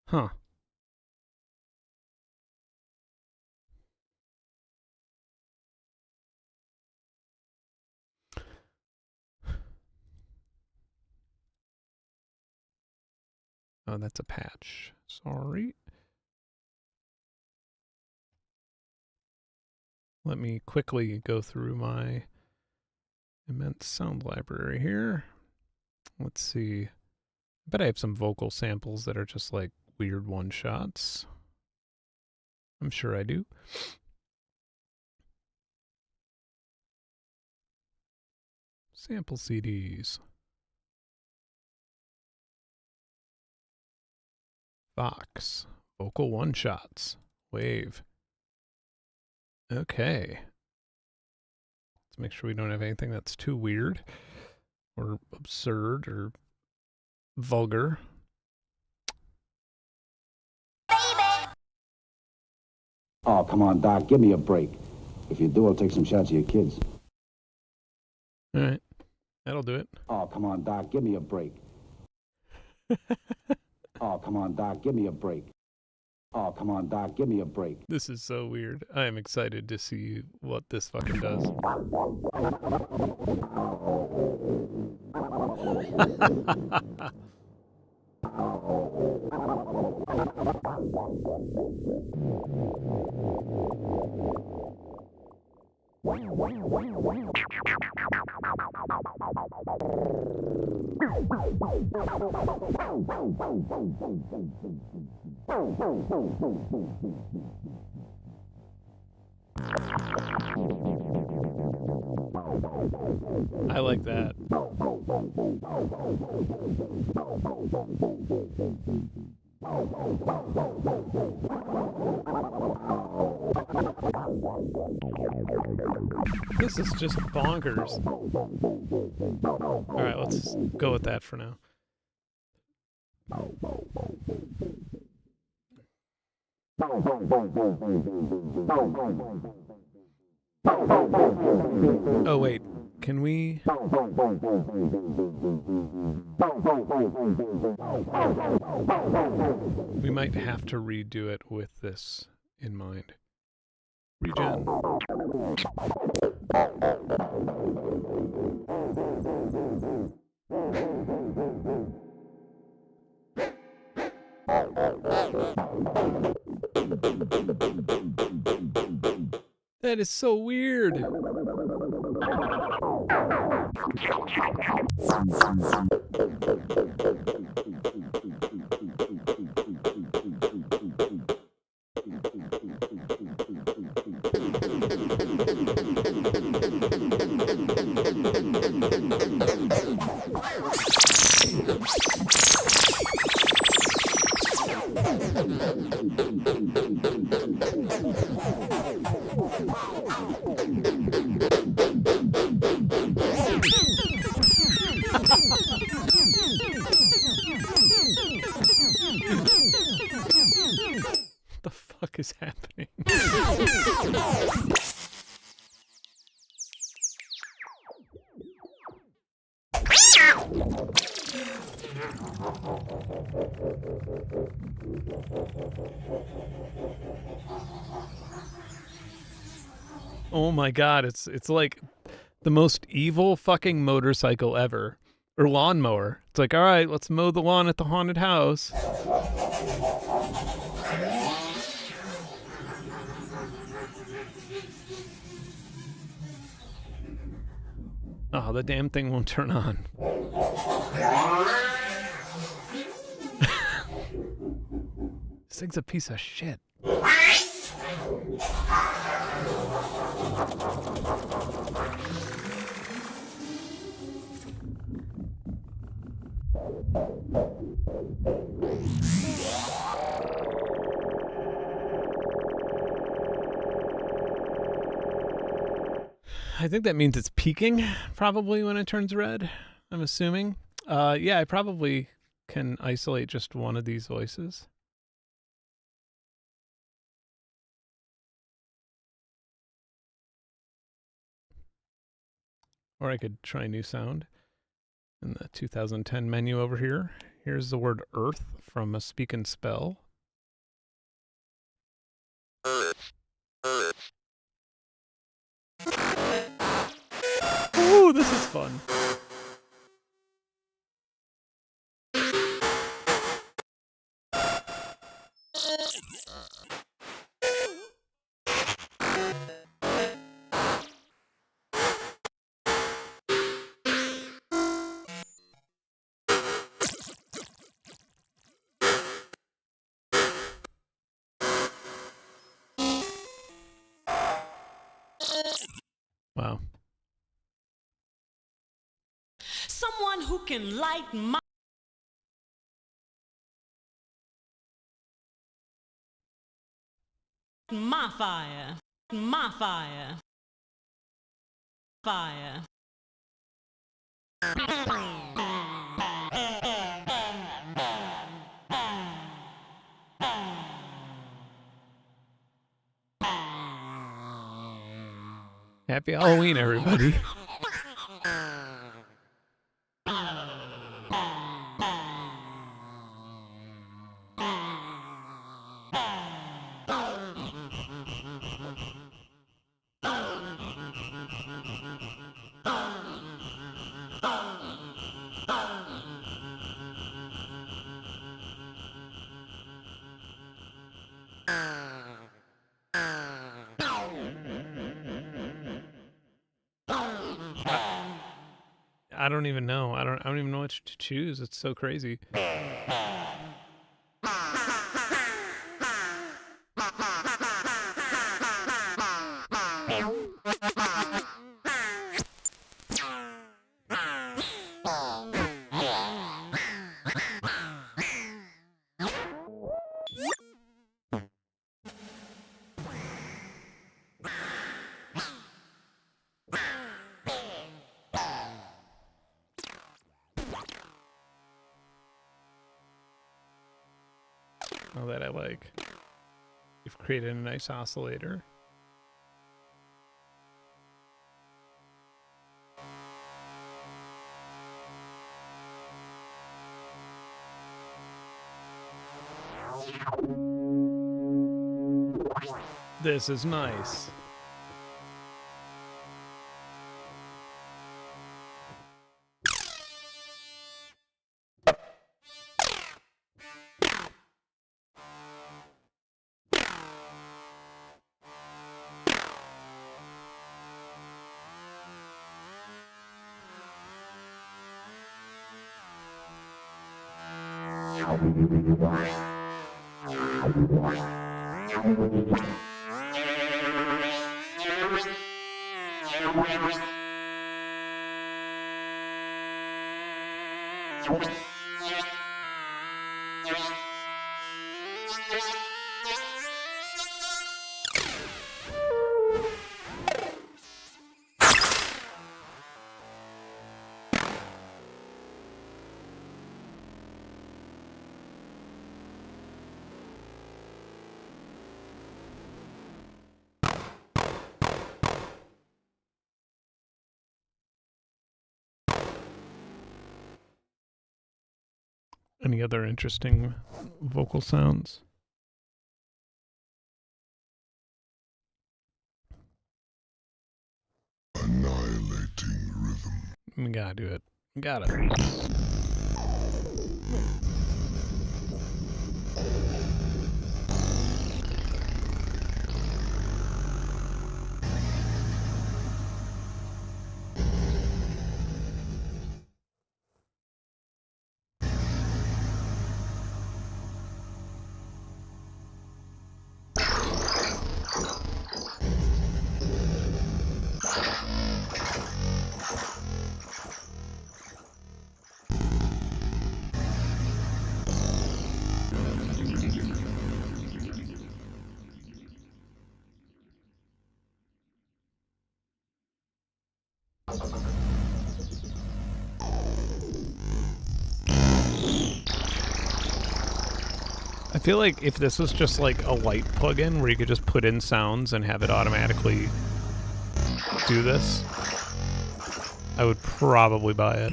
Huh. Oh, that's a patch. Sorry. Let me quickly go through my immense sound library here. Let's see. I bet I have some vocal samples that are just like weird one-shots. I'm sure I do. Sample CDs. Vox. Vocal one-shots. Wave. Okay. Let's make sure we don't have anything that's too weird or absurd or vulgar. Oh, come on, Doc, give me a break. If you do, I'll take some shots of your kids. All right. That'll do it. Oh, come on, Doc, give me a break. Oh, come on, Doc, give me a break. Oh, come on, Doc, give me a break. This is so weird. I am excited to see what this fucking does. I like that. This is just bonkers. All right, let's go with that for now. Oh, wait. Can we? We might have to redo it with this in mind. Regen. That is so weird. The fuck is happening? Oh my god, it's like the most evil fucking motorcycle ever. Or lawnmower. It's like, all right, let's mow the lawn at the haunted house. Oh, the damn thing won't turn on. This thing's a piece of shit. I think that means it's peaking, probably, when it turns red, I'm assuming. Yeah, I probably can isolate just one of these voices. Or I could try a new sound in the 2010 menu over here. Here's the word earth from a Speak and Spell. Ooh, this is fun. Wow. Someone who can light my fire, my fire, fire. Happy Halloween, everybody. I don't even know. I don't even know which to choose. It's so crazy. Oh, that I like. You've created a nice oscillator. This is nice. Any other interesting vocal sounds? Annihilating rhythm. We gotta do it. We gotta. I feel like if this was just like a light plugin where you could just put in sounds and have it automatically do this, I would probably buy it.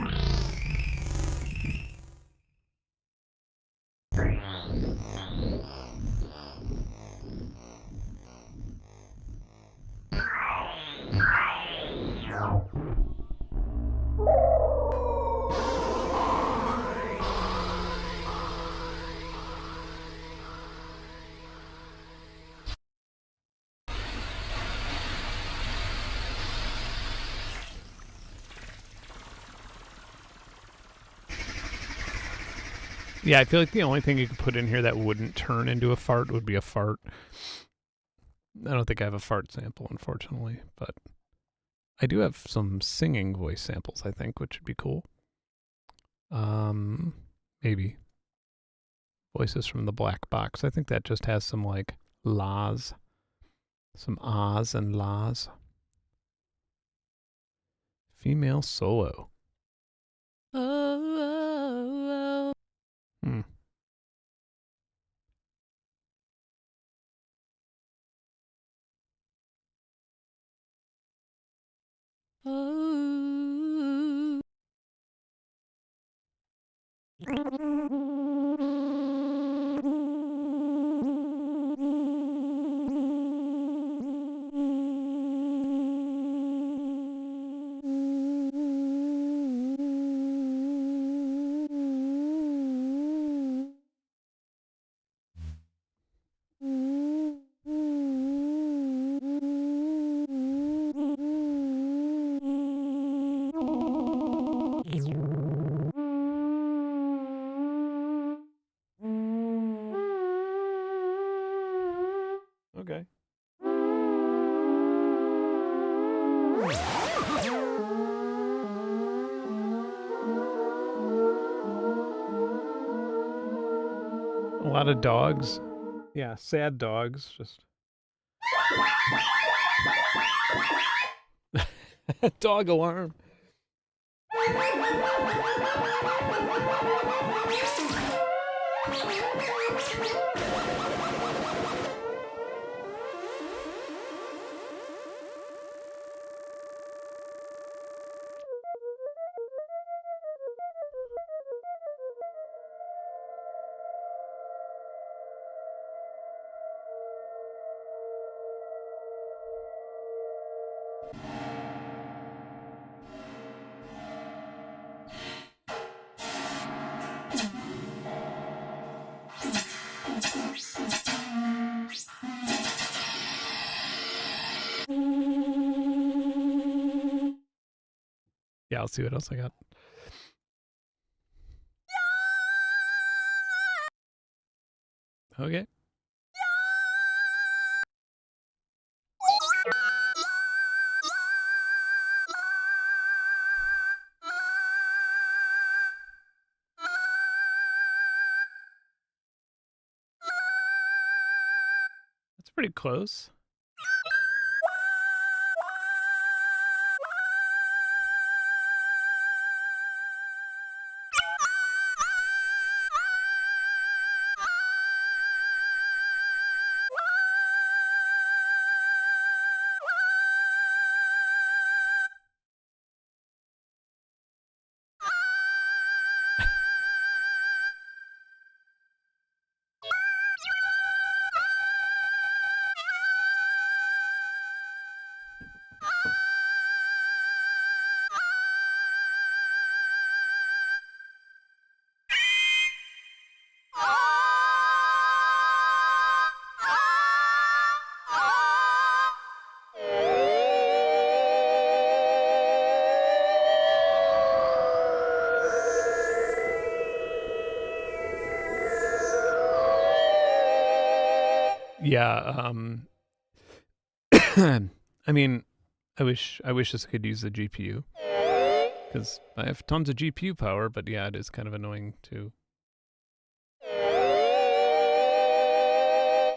Yeah, I feel like the only thing you could put in here that wouldn't turn into a fart would be a fart. I don't think I have a fart sample, unfortunately, but I do have some singing voice samples, I think, which would be cool. Maybe. Voices from the Black Box. I think that just has some, like, la's. Some ahs and la's. Female solo. Hmm. Okay. A lot of dogs. Yeah, sad dogs. Just dog alarm. Yeah, I'll see what else I got. Okay. That's pretty close. Yeah, I mean, I wish this could use the GPU, because I have tons of GPU power, but yeah, it is kind of annoying to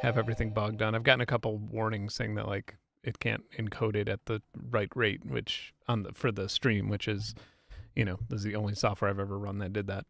have everything bogged down. I've gotten a couple warnings saying that like it can't encode it at the right rate, which for the stream, which is, you know, this is the only software I've ever run that did that.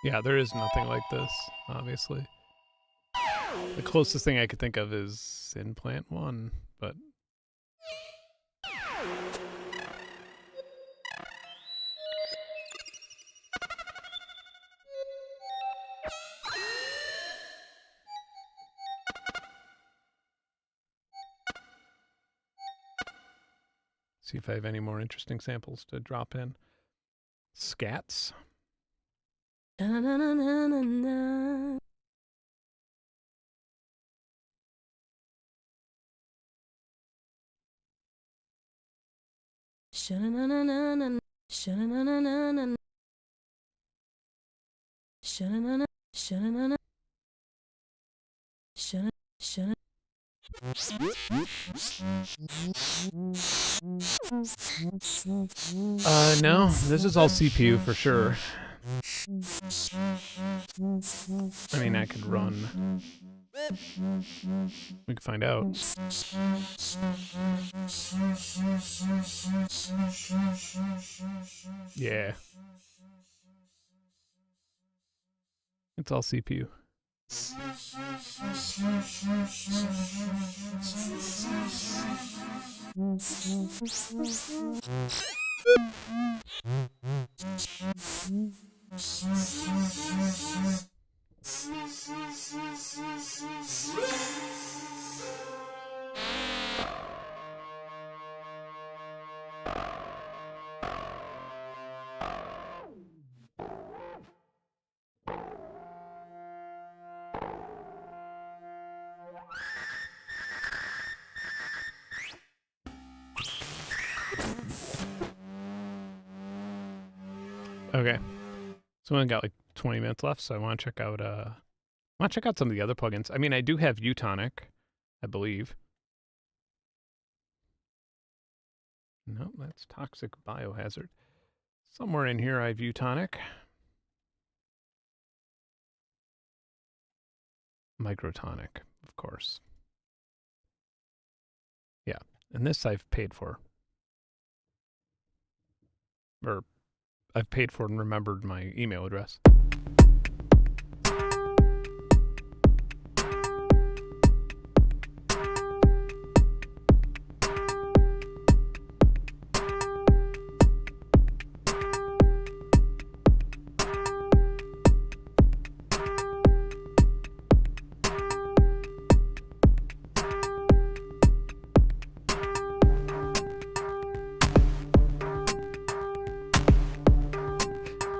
Yeah, there is nothing like this, obviously. The closest thing I could think of is Synplant 1, but... See if I have any more interesting samples to drop in. Scats. No, this is all CPU for sure. I mean, I could run. We can find out. Yeah. It's all CPU. Okay, so we only got like 20 minutes left, so I want to check out some of the other plugins. I mean, I do have Utonic, I believe. No, that's Toxic Biohazard. Somewhere in here I have Utonic. Microtonic, of course. Yeah, and this I've paid for. Or I've paid for and remembered my email address.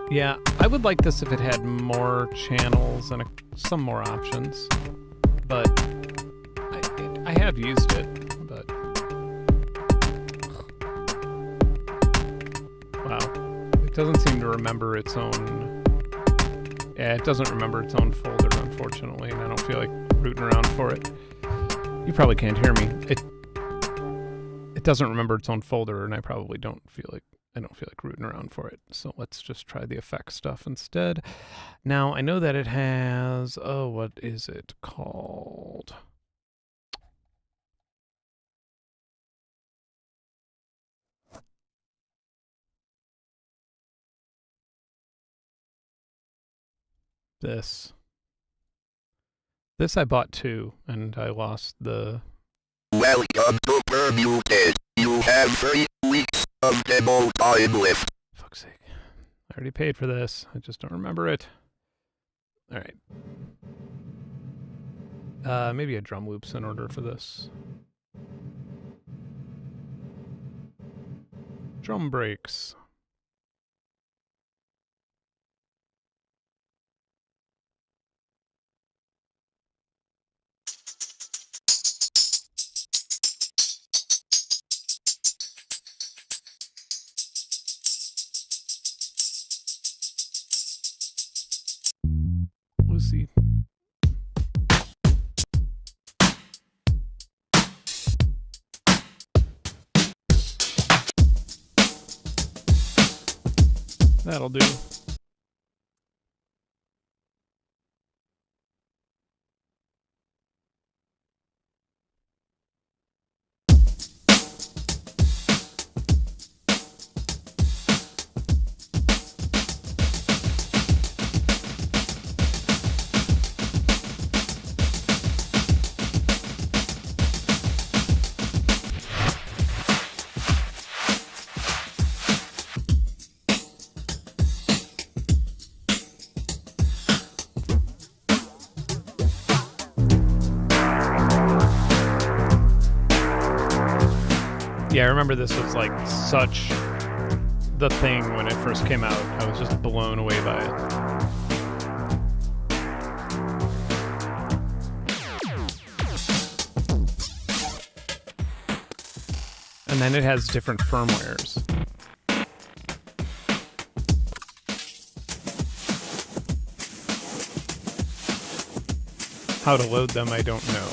Yeah, I would like this if it had more channels and some more options, but I have used it, but wow, it doesn't seem to remember its own. Yeah, it doesn't remember its own folder, unfortunately, and I don't feel like rooting around for it. You probably can't hear me. It doesn't remember its own folder, and I probably don't feel like rooting around for it. So let's just try the effects stuff instead. Now I know that it has, oh, what is it called? This I bought too, and I lost the... Welcome to Permuted. You have 3 weeks of demo time left. Fuck's sake. I already paid for this. I just don't remember it. All right. Maybe a drum loops in order for this. Drum breaks. Lucy. That'll do. Yeah, I remember this was like such the thing when it first came out. I was just blown away by it. And then it has different firmwares. How to load them, I don't know.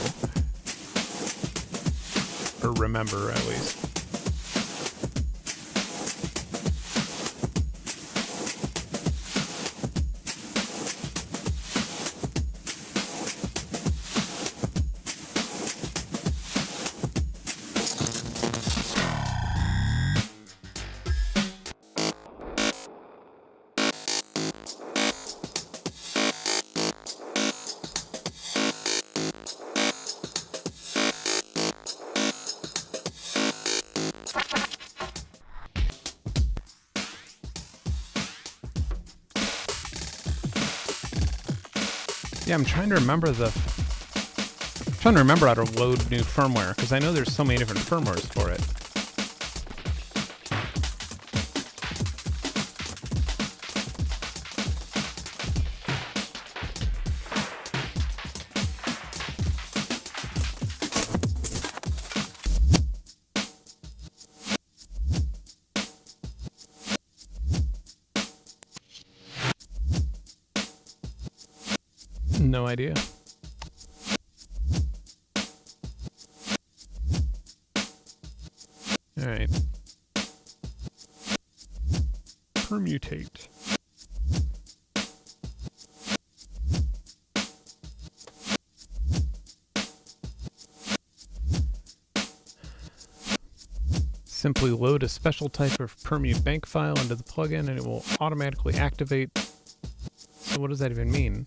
Or remember, at least. Yeah, I'm trying to remember how to load new firmware, because I know there's so many different firmwares for it. No idea. All right. Permutate. Simply load a special type of permute bank file into the plugin and it will automatically activate. So what does that even mean?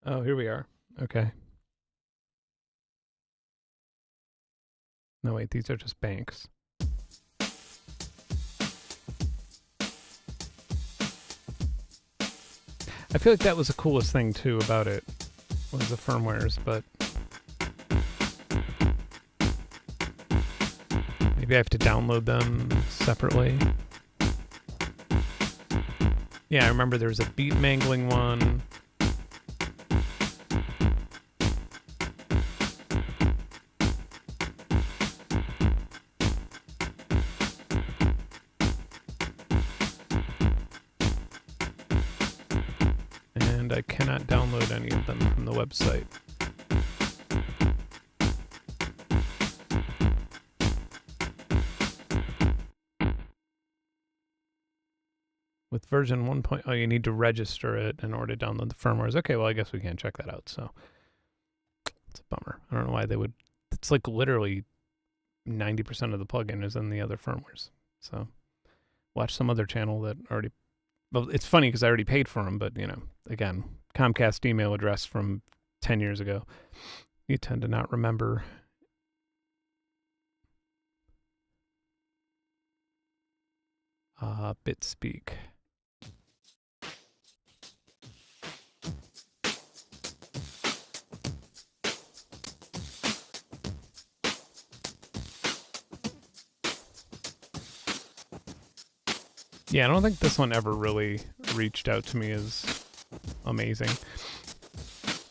Oh, here we are. Okay. No, wait, these are just banks. I feel like that was the coolest thing too about it, was the firmwares, but maybe I have to download them separately. Yeah, I remember there was a beat mangling one. And I cannot download any of them from the website. With version 1. Oh, you need to register it in order to download the firmwares. Okay, well, I guess we can't check that out, so it's a bummer. I don't know why they would. It's like literally 90% of the plugin is in the other firmwares. So watch some other channel that already. Well, it's funny because I already paid for them, but, you know, again, Comcast email address from 10 years ago. You tend to not remember. BitSpeak. Yeah, I don't think this one ever really reached out to me as amazing.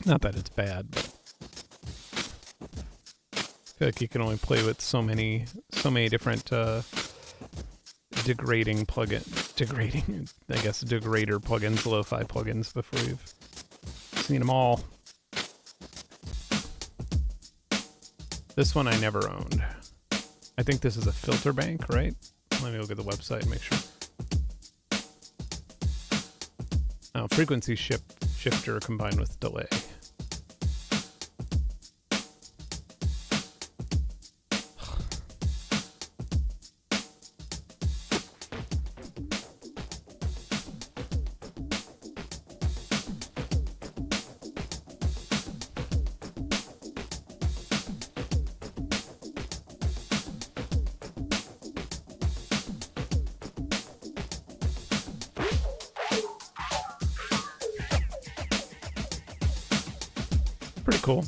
Not that it's bad, but I feel like you can only play with so many different degrading, I guess, degrader plugins, lo-fi plugins before you've seen them all. This one I never owned. I think this is a filter bank, right? Let me look at the website and make sure. Oh, frequency shifter combined with delay. Pretty cool.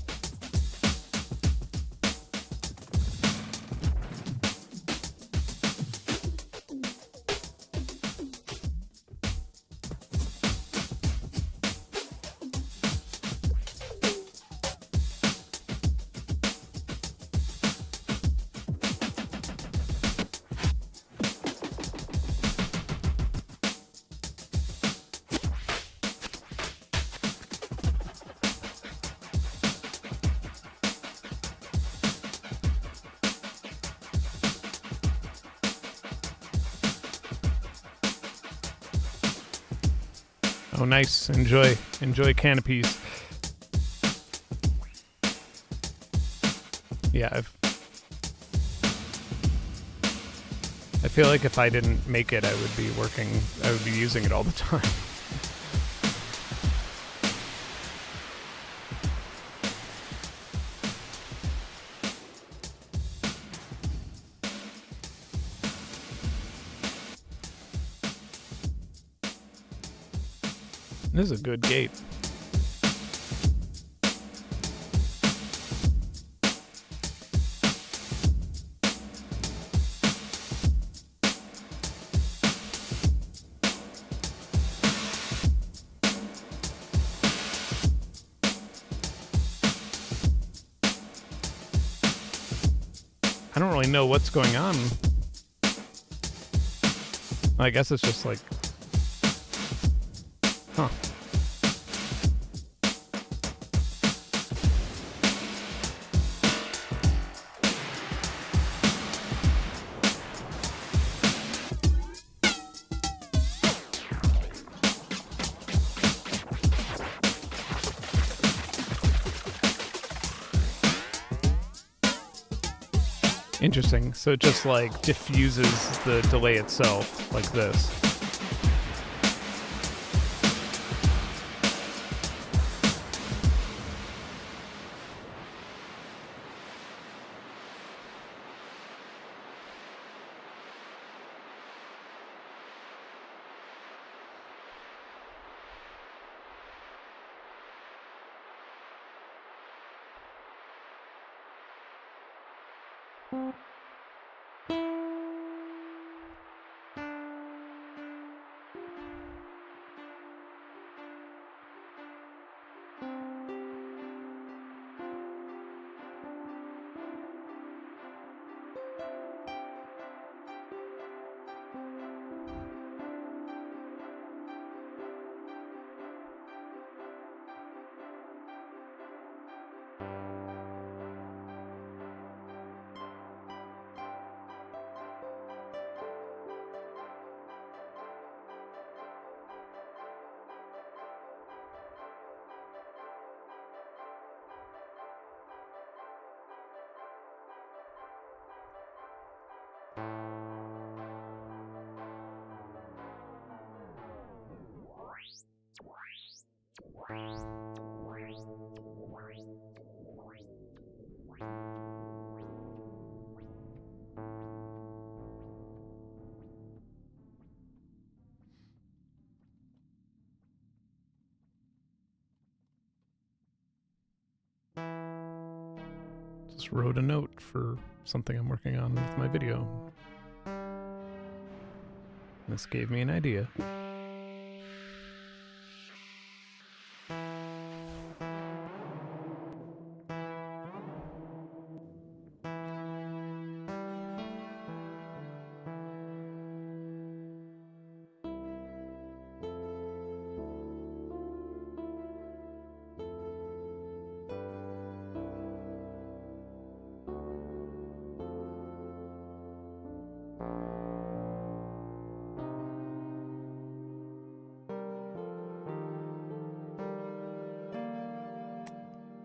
Oh, nice. Enjoy canopies. Yeah, I feel like if I didn't make it, I would be using it all the time. This is a good gate. I don't really know what's going on. I guess it's just like, huh. Interesting. So it just like diffuses the delay itself like this. Just wrote a note for something I'm working on with my video. This gave me an idea.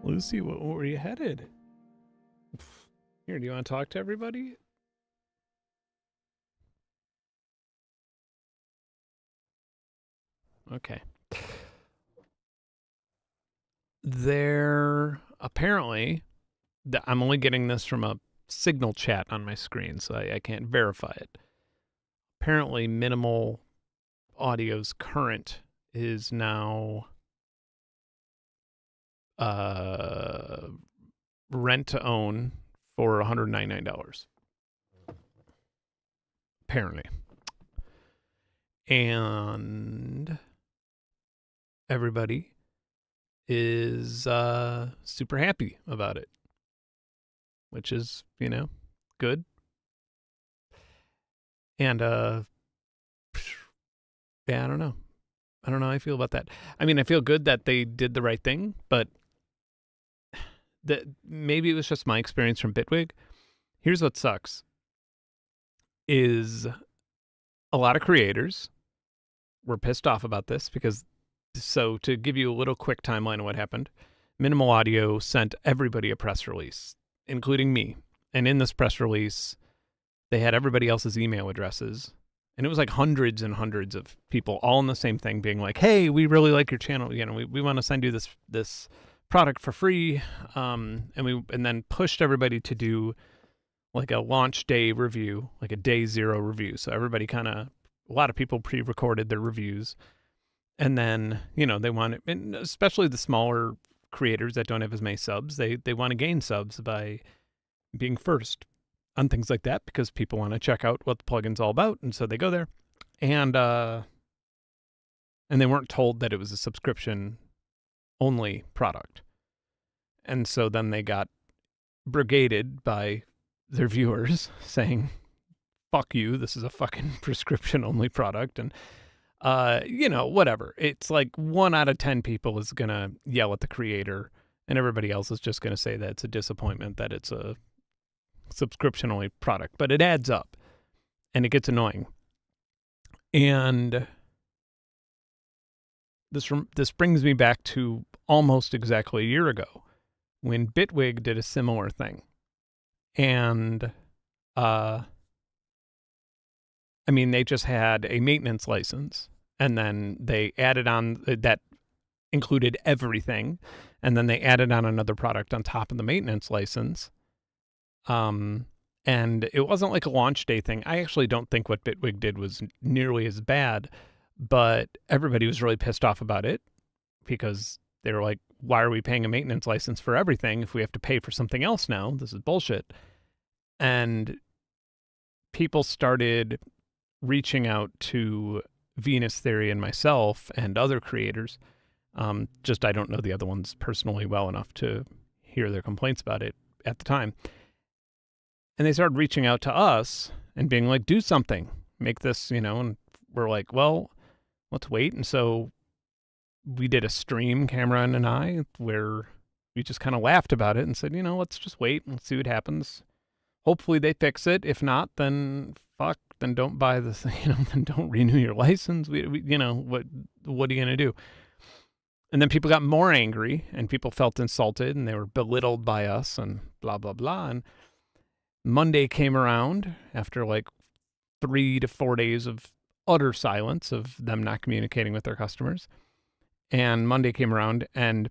Lucy, where were you headed? Here, do you want to talk to everybody? Okay. There, apparently, I'm only getting this from a signal chat on my screen, so I can't verify it. Apparently, Minimal Audio's current is now rent to own for $199. Apparently. And everybody is super happy about it, which is, you know, good. And yeah, I don't know how I feel about that. I mean, I feel good that they did the right thing, but maybe it was just my experience from Bitwig. Here's what sucks is a lot of creators were pissed off about this because, so to give you a little quick timeline of what happened, Minimal Audio sent everybody a press release, including me. And in this press release, they had everybody else's email addresses. And it was like hundreds and hundreds of people all in the same thing being like, hey, we really like your channel. You know, we want to send you this product for free. And then pushed everybody to do like a launch day review, like a day zero review. So everybody a lot of people pre-recorded their reviews. And then, you know, they want, and especially the smaller creators that don't have as many subs, they want to gain subs by being first on things like that because people want to check out what the plugin's all about. And so they go there. And they weren't told that it was a subscription only product. And so then they got brigaded by their viewers saying, fuck you, this is a fucking prescription only product. And, you know, whatever. It's like 1 out of 10 people is going to yell at the creator and everybody else is just going to say that it's a disappointment that it's a subscription only product, but it adds up and it gets annoying. And this brings me back to almost exactly a year ago when Bitwig did a similar thing. And, I mean, they just had a maintenance license and then they added on that included everything. And then they added on another product on top of the maintenance license. And it wasn't like a launch day thing. I actually don't think what Bitwig did was nearly as bad, but everybody was really pissed off about it because they were like, why are we paying a maintenance license for everything if we have to pay for something else now? This is bullshit. And people started reaching out to Venus Theory and myself and other creators. Just I don't know the other ones personally well enough to hear their complaints about it at the time. And they started reaching out to us and being like, do something, make this, you know, and we're like, well, let's wait. And so we did a stream, Cameron and I, where we just kind of laughed about it and said, you know, let's just wait and see what happens. Hopefully they fix it. If not, then fuck, then don't buy this, you know, then don't renew your license. We you know, what are you going to do? And then people got more angry and people felt insulted and they were belittled by us and blah, blah, blah. And Monday came around after like 3 to 4 days of utter silence of them not communicating with their customers. And Monday came around, and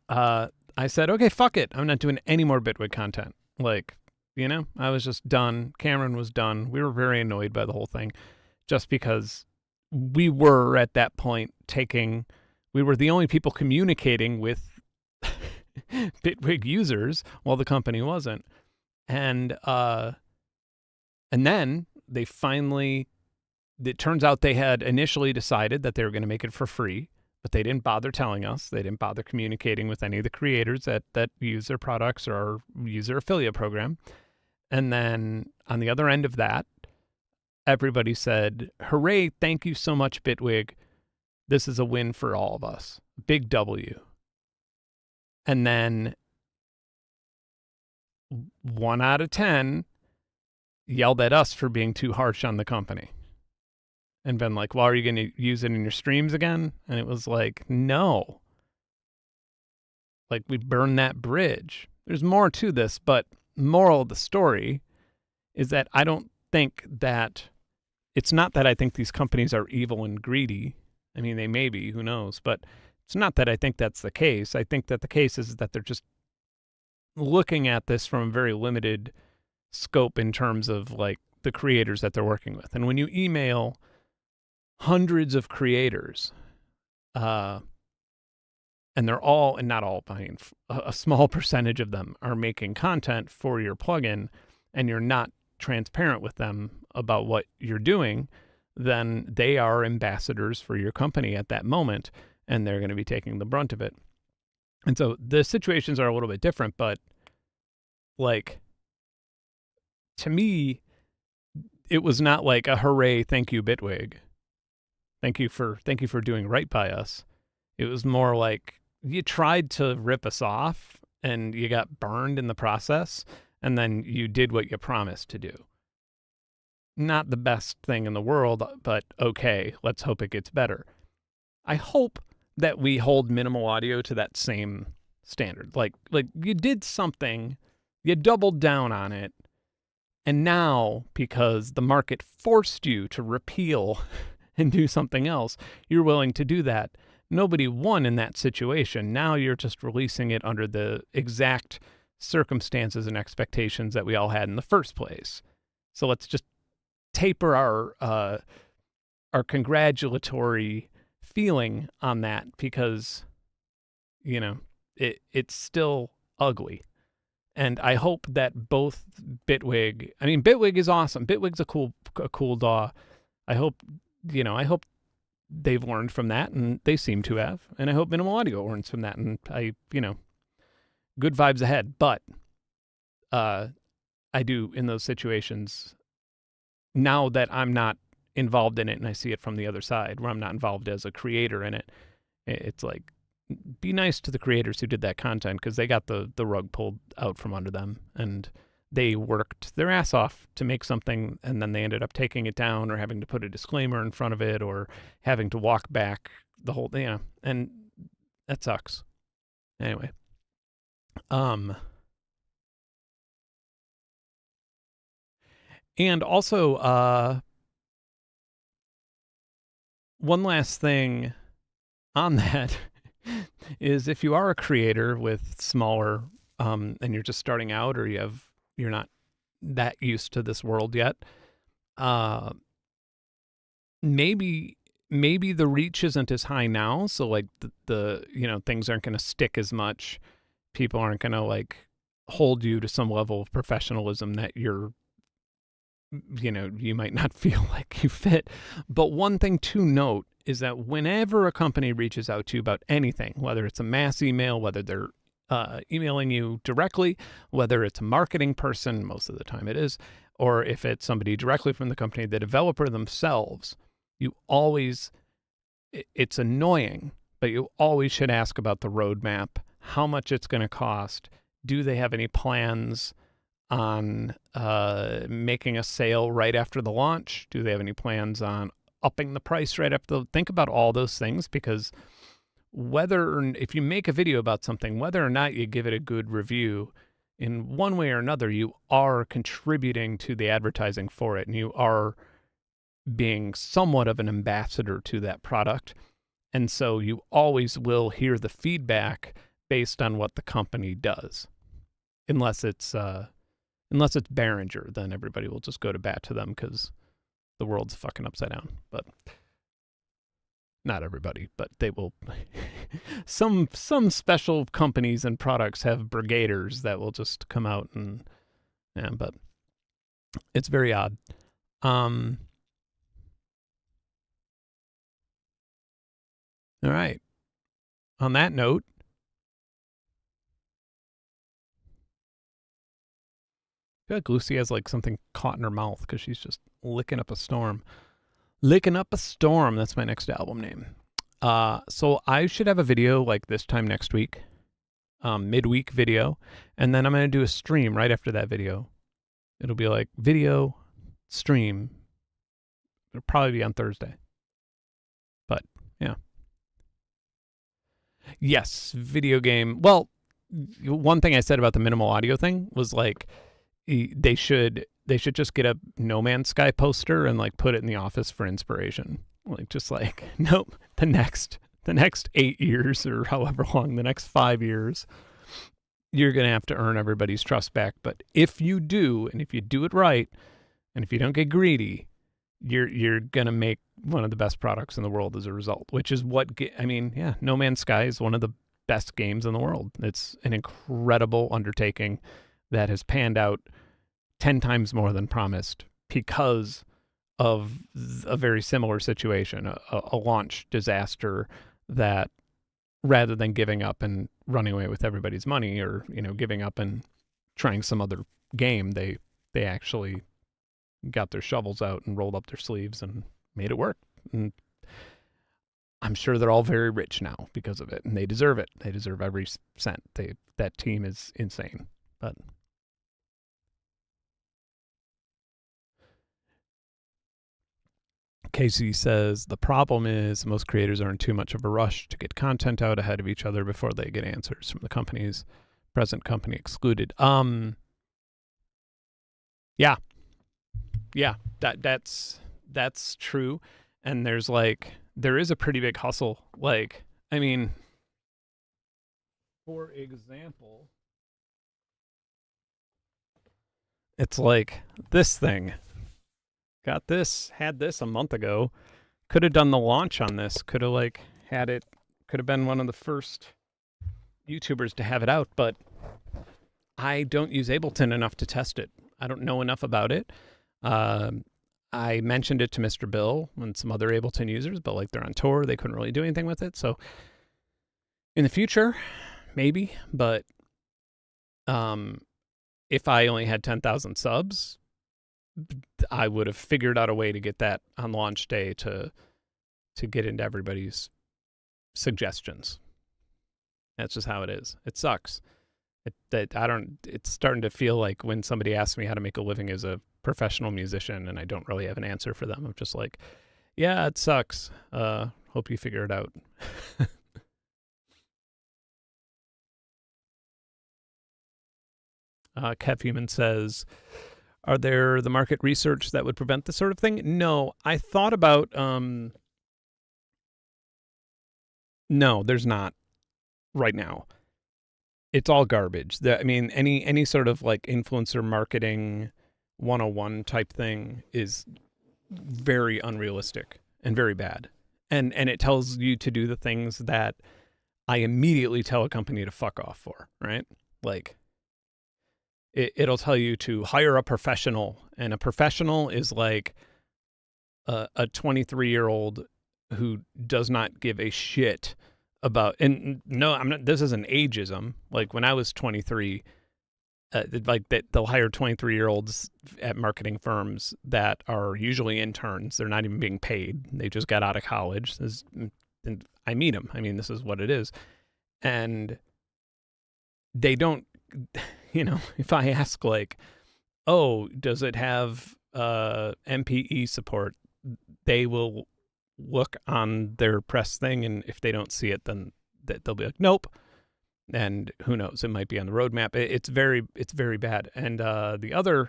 I said, okay, fuck it. I'm not doing any more Bitwig content. Like, you know, I was just done. Cameron was done. We were very annoyed by the whole thing just because we were at that point we were the only people communicating with Bitwig users while the company wasn't. And then they finally, it turns out they had initially decided that they were going to make it for free, but they didn't bother telling us. They didn't bother communicating with any of the creators that use their products or use their affiliate program. And then on the other end of that, everybody said, hooray, thank you so much, Bitwig. This is a win for all of us. Big W. And then 1 out of 10 yelled at us for being too harsh on the company. And been like, well, are you going to use it in your streams again? And it was like, no. Like, we burned that bridge. There's more to this, but moral of the story is that I don't think that, it's not that I think these companies are evil and greedy. I mean, they may be, who knows? But it's not that I think that's the case. I think that the case is that they're just looking at this from a very limited scope in terms of like the creators that they're working with. And when you email hundreds of creators, and they're all, and not all, I mean, a small percentage of them are making content for your plugin, and you're not transparent with them about what you're doing, then they are ambassadors for your company at that moment, and they're going to be taking the brunt of it. And so the situations are a little bit different, but like, to me, it was not like a hooray, thank you, Bitwig. Thank you for doing right by us. It was more like you tried to rip us off and you got burned in the process, and then you did what you promised to do. Not the best thing in the world, but okay, let's hope it gets better. I hope that we hold Minimal Audio to that same standard. Like you did something, you doubled down on it, and now, because the market forced you to repeal and do something else, you're willing to do that. Nobody won in that situation. Now you're just releasing it under the exact circumstances and expectations that we all had in the first place. So let's just taper our congratulatory feeling on that, because, you know, it's still ugly. And I hope that both Bitwig is awesome. Bitwig's a cool DAW. I hope they've learned from that, and they seem to have. And I hope Minimal Audio learns from that, and good vibes ahead. But I do, in those situations, now that I'm not involved in it and I see it from the other side, where I'm not involved as a creator in it, it's like, be nice to the creators who did that content, because they got the rug pulled out from under them, and they worked their ass off to make something, and then they ended up taking it down or having to put a disclaimer in front of it or having to walk back the whole thing, and that sucks. Anyway. And also, one last thing on that is, if you are a creator with smaller, and you're just starting out, or you're not that used to this world yet, maybe the reach isn't as high now. So like the things aren't going to stick as much. People aren't going to like hold you to some level of professionalism that you might not feel like you fit. But one thing to note is that whenever a company reaches out to you about anything, whether it's a mass email, whether they're emailing you directly, whether it's a marketing person, most of the time it is, or if it's somebody directly from the company, the developer themselves, it's annoying, but you always should ask about the roadmap, how much it's going to cost. Do they have any plans on making a sale right after the launch? Do they have any plans on upping the price right after? Think about all those things, because if you make a video about something, whether or not you give it a good review in one way or another, you are contributing to the advertising for it, and you are being somewhat of an ambassador to that product. And so you always will hear the feedback based on what the company does. Unless it's Behringer, then everybody will just go to bat to them because the world's fucking upside down. But not everybody, but they will. Some special companies and products have brigaders that will just come out and, yeah, but it's very odd. All right. On that note, I feel like Lucy has like something caught in her mouth because she's just licking up a storm. Licking Up a Storm. That's my next album name. So I should have a video like this time next week, midweek video, and then I'm going to do a stream right after that video. It'll be like video, stream. It'll probably be on Thursday. But yeah. Yes, video game. Well, one thing I said about the minimal audio thing was like they should just get a No Man's Sky poster and like put it in the office for inspiration. Like just like, nope, the next 8 years or however long, the next 5 years, you're going to have to earn everybody's trust back. But if you do, and if you do it right, and if you don't get greedy, you're going to make one of the best products in the world as a result, which is what, No Man's Sky is one of the best games in the world. It's an incredible undertaking that has panned out 10 times more than promised because of a very similar situation, a launch disaster that rather than giving up and running away with everybody's money or, giving up and trying some other game, they actually got their shovels out and rolled up their sleeves and made it work. And I'm sure they're all very rich now because of it, and they deserve it. They deserve every cent. That team is insane. But Casey says, the problem is most creators are in too much of a rush to get content out ahead of each other before they get answers from the companies, present company excluded. Yeah, that's true. And there is a pretty big hustle. For example, it's like this thing. Had this a month ago. Could have done the launch on this. Could have been one of the first YouTubers to have it out, but I don't use Ableton enough to test it. I don't know enough about it. I mentioned it to Mr. Bill and some other Ableton users, but they're on tour. They couldn't really do anything with it. So in the future, maybe, but if I only had 10,000 subs, I would have figured out a way to get that on launch day to get into everybody's suggestions. That's just how it is. It sucks. It's starting to feel like when somebody asks me how to make a living as a professional musician and I don't really have an answer for them, I'm just like, yeah, it sucks. Hope you figure it out. Kev Human says, are there the market research that would prevent this sort of thing? No, I thought about, no, there's not right now. It's all garbage. Any sort of influencer marketing 101 type thing is very unrealistic and very bad. And it tells you to do the things that I immediately tell a company to fuck off for, right? It'll tell you to hire a professional, and a professional is like a 23-year-old who does not give a shit about, and no, I'm not, this isn't ageism. When I was 23, that they'll hire 23-year-olds at marketing firms that are usually interns. They're not even being paid. They just got out of college. And I meet them. This is what it is. And they don't, if I ask oh, does it have MPE support? They will look on their press thing, and if they don't see it, then they'll be like, nope. And who knows, it might be on the roadmap. It's very bad. And the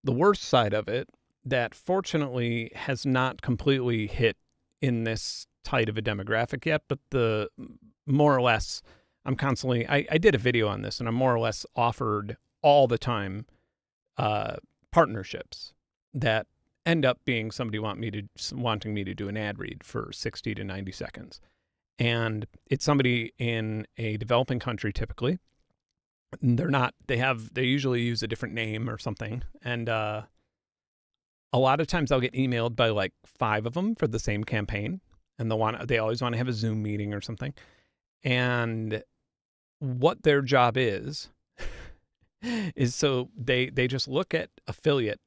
worst side of it that fortunately has not completely hit in this tight of a demographic yet, but the more or less, I'm constantly, I did a video on this, and I'm more or less offered all the time partnerships that end up being somebody wanting me to do an ad read for 60 to 90 seconds. And it's somebody in a developing country typically. They usually use a different name or something. And a lot of times I'll get emailed by like 5 of them for the same campaign. And they always want to have a Zoom meeting or something. And what their job is so they just look at affiliate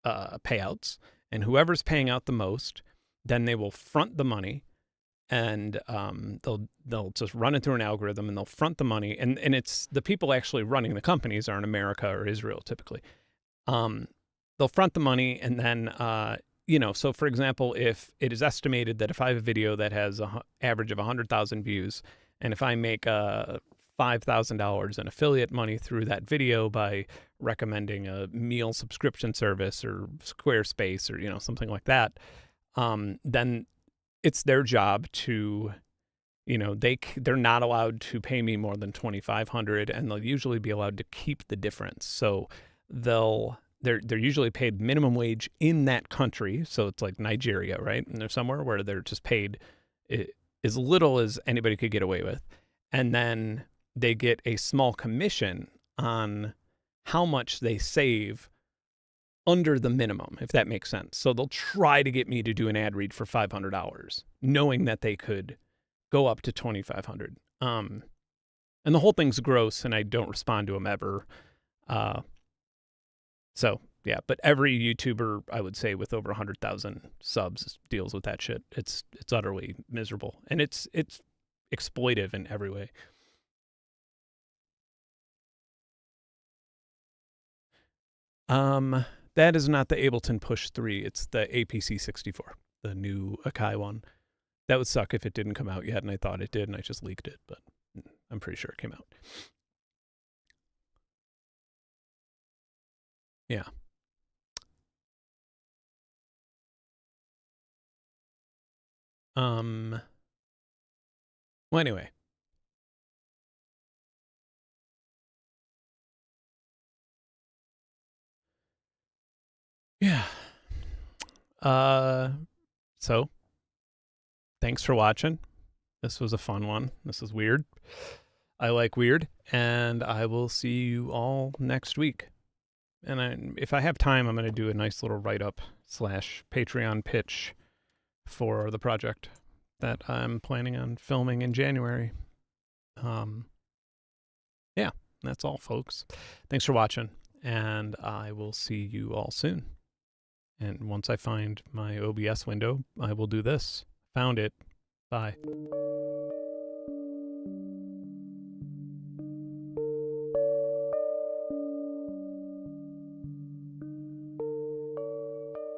payouts, and whoever's paying out the most, then they will front the money. And they'll just run it through an algorithm, and they'll front the money. And it's the people actually running the companies are in America or Israel typically. They'll front the money, and then so for example, if it is estimated that if I have a video that has an average of 100,000 views, and if I make $5,000 in affiliate money through that video by recommending a meal subscription service or Squarespace or something like that, then it's their job to, they're not allowed to pay me more than $2,500, and they'll usually be allowed to keep the difference. So they're usually paid minimum wage in that country. So it's like Nigeria, right? And they're somewhere where they're just paid as little as anybody could get away with. And then they get a small commission on how much they save under the minimum, if that makes sense. So they'll try to get me to do an ad read for $500, knowing that they could go up to $2,500. And the whole thing's gross, and I don't respond to them ever. So yeah, but every YouTuber, I would say, with over 100,000 subs deals with that shit. It's utterly miserable, and it's exploitive in every way. That is not the Ableton Push 3. It's the APC 64, the new Akai one. That would suck if it didn't come out yet, and I thought it did, and I just leaked it, but I'm pretty sure it came out. Yeah. Well, anyway. Yeah. So thanks for watching. This was a fun one. This is weird. I like weird, and I will see you all next week. And if I have time, I'm going to do a nice little write-up / Patreon pitch for the project that I'm planning on filming in January. Yeah, that's all, folks. Thanks for watching, and I will see you all soon. And once I find my OBS window, I will do this. Found it. Bye.